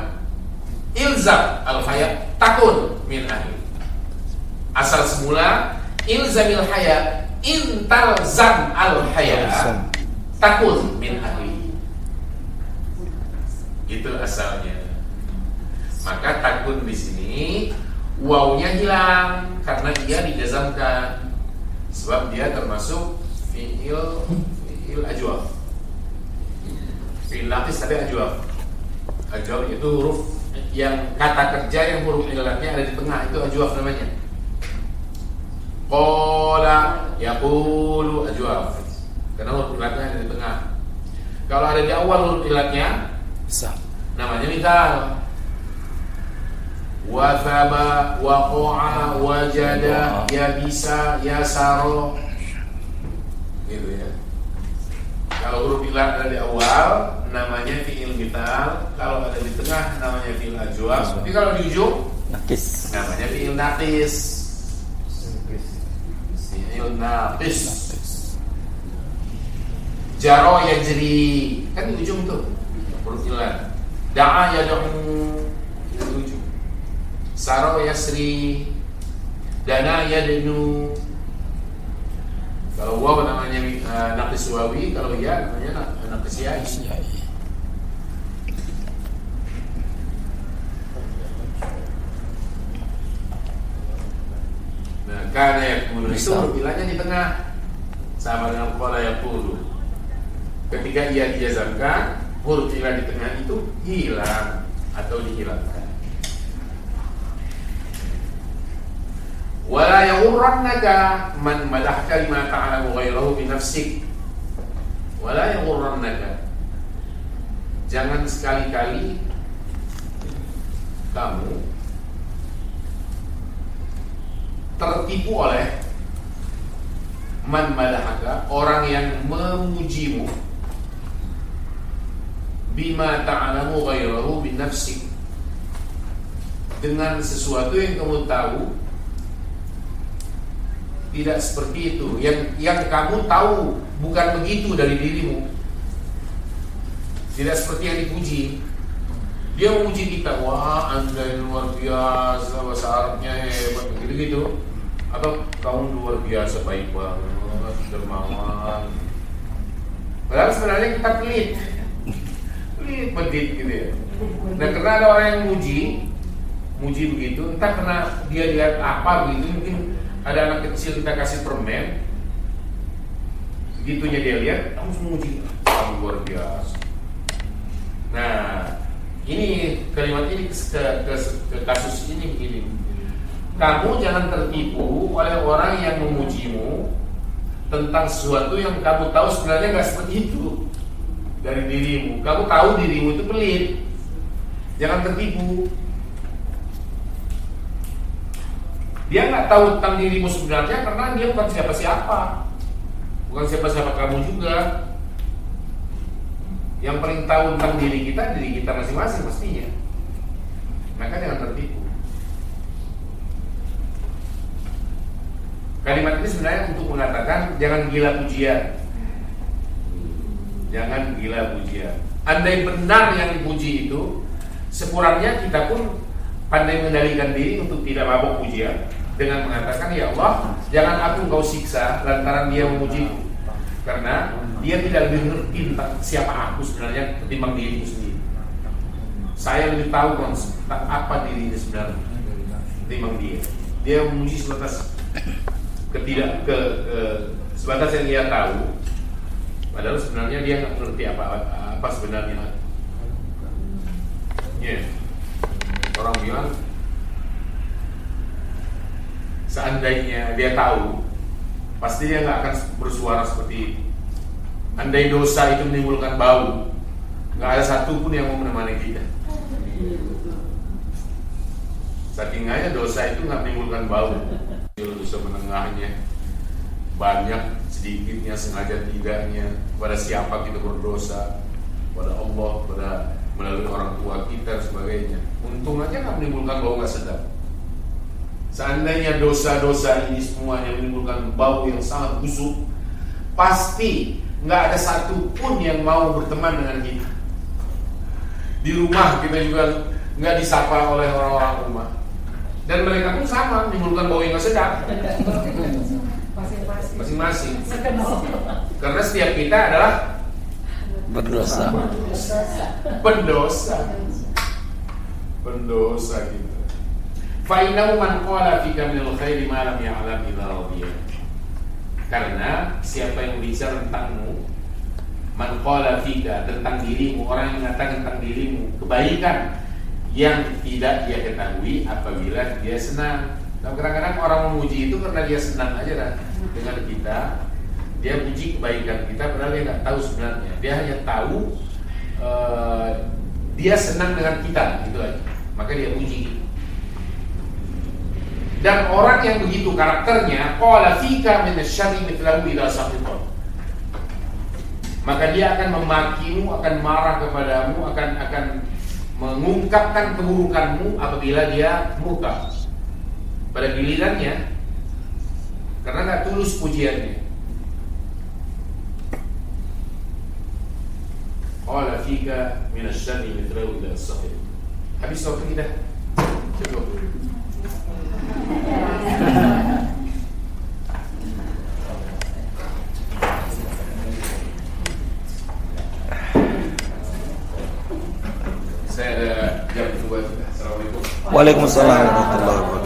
[SPEAKER 1] Ilzam al-hayat takun min ahli. Asal semula ilzamil hayat, intalzam al-hayat takun min ahli. Itu asalnya. Maka takun di sini wawnya hilang karena dia dijazamkan, sebab dia termasuk fi'il ajwaf. Fi'il naqis tapi ajwaf. Ajwaf itu huruf yang kata kerja yang huruf ilatnya ada di tengah, itu ajwaf namanya. Qala yaqulu ajwaf, karena huruf ilatnya ada di tengah. Kalau ada di awal huruf ilatnya namanya mithal. Wathaba, waqa'a, wajada, yabisa, yasaro, gitu ya. Kalau huruf ilat ada di awal namanya fi'il mithal, kalau ada di tengah namanya fi'il ajwaf, tapi kalau di ujung
[SPEAKER 2] nakis
[SPEAKER 1] namanya fi'il naqis. Fi'il naqis. Jaro yajri, kan di ujung tuh huruf ilat. Da'a yad'u, itu di ujung. Saro yasri, dana yadnu. Kalau waw namanya naqis wawi, kalau ya namanya naqis yai. Nah, kana yakulu. Itu huruf ilahnya di tengah. Sama dengan qala yaqulu. Ketika ia dijazamkan, huruf ilah di tengah itu hilang atau dihilangkan. Wala yaghurrannaka man madahka lima ta'lamu ghairahu bi nafsik. Wala yaghurrannaka. Jangan sekali-kali kamu tertipu oleh man madahaka, orang yang memujimu, bima ta'lamu ghairahu bi nafsik, dengan sesuatu yang kamu tahu tidak seperti itu, yang kamu tahu bukan begitu dari dirimu, tidak seperti yang dipuji. Dia memuji kita, wah Anda luar biasa, bahasa Arabnya hebat, gitu-gitu, atau kamu luar biasa, baik banget, dermawan. Padahal sebenarnya kita pelit gitu ya. Nah, karena ada orang yang muji begitu, entah karena dia lihat apa begitu, mungkin ada anak kecil kita kasih permen, begitunya dia lihat, langsung muji, kamu luar biasa. Nah, ini kalimat ini ke kasus ini begini. Kamu jangan tertipu oleh orang yang memujimu tentang sesuatu yang kamu tahu sebenarnya nggak seperti itu dari dirimu. Kamu tahu dirimu itu pelit. Jangan tertipu. Dia nggak tahu tentang dirimu sebenarnya karena dia bukan siapa-siapa, bukan siapa-siapa kamu juga. Yang paling tahu tentang diri kita masing-masing mestinya. Maka jangan tertipu. Kalimat ini sebenarnya untuk mengatakan jangan gila pujian. Jangan gila pujian. Andai benar yang dipuji itu, sekurangnya kita pun pandai mengendalikan diri untuk tidak mabuk pujian dengan mengatakan, ya Allah, jangan aku kau siksa lantaran dia memujiku, karena dia tidak lebih ngerti tentang siapa aku sebenarnya ketimbang diriku sendiri. Saya lebih tahu tentang apa dirinya sebenarnya ketimbang dia. Dia memuji sebatas sebatas yang dia tahu, padahal sebenarnya dia nggak ngerti apa sebenarnya. Orang bilang seandainya dia tahu, pasti dia nggak akan bersuara seperti itu. Andai dosa itu menimbulkan bau, nggak ada satupun yang mau menemani kita. Saking aja dosa itu nggak menimbulkan bau. Dosa menengahnya banyak, sedikitnya, sengaja tidaknya, pada siapa kita berdosa, pada Allah, pada melalui orang tua kita dan sebagainya. Untung aja nggak menimbulkan bau nggak sedap. Seandainya dosa-dosa ini semuanya menimbulkan bau yang sangat busuk, pasti nggak ada satupun yang mau berteman dengan kita. Di rumah kita juga nggak disapa oleh orang-orang rumah, dan mereka pun sama menimbulkan bau yang nggak sedap. Masing-masing. Karena setiap kita adalah pendosa gitu. Fa innahu man qala fika minal khairi ma lam ya'lam illa radiya. Karena siapa yang berbicara tentangmu, man qala fika, tentang dirimu, orang yang mengatakan tentang dirimu kebaikan yang tidak dia ketahui apabila dia senang. Dan kadang-kadang orang memuji itu karena dia senang aja lah dengan kita. Dia puji kebaikan kita padahal dia nggak tahu sebenarnya. Dia hanya tahu dia senang dengan kita, gitu aja. Maka dia puji. Dan orang yang begitu karakternya, qala fika min asy-syarri mithlahu idza saqita. Maka dia akan memakimu, akan marah kepadamu, akan mengungkapkan keburukanmu apabila dia murka. Pada gilirannya, karena nggak tulus pujiannya. Qala fika min asy-syarri mithlahu idza saqita. Habis waktu kita. Cukup. Saya ada jam 2. Assalamualaikum.
[SPEAKER 2] Waalaikumsalam warahmatullahi wabarakatuh.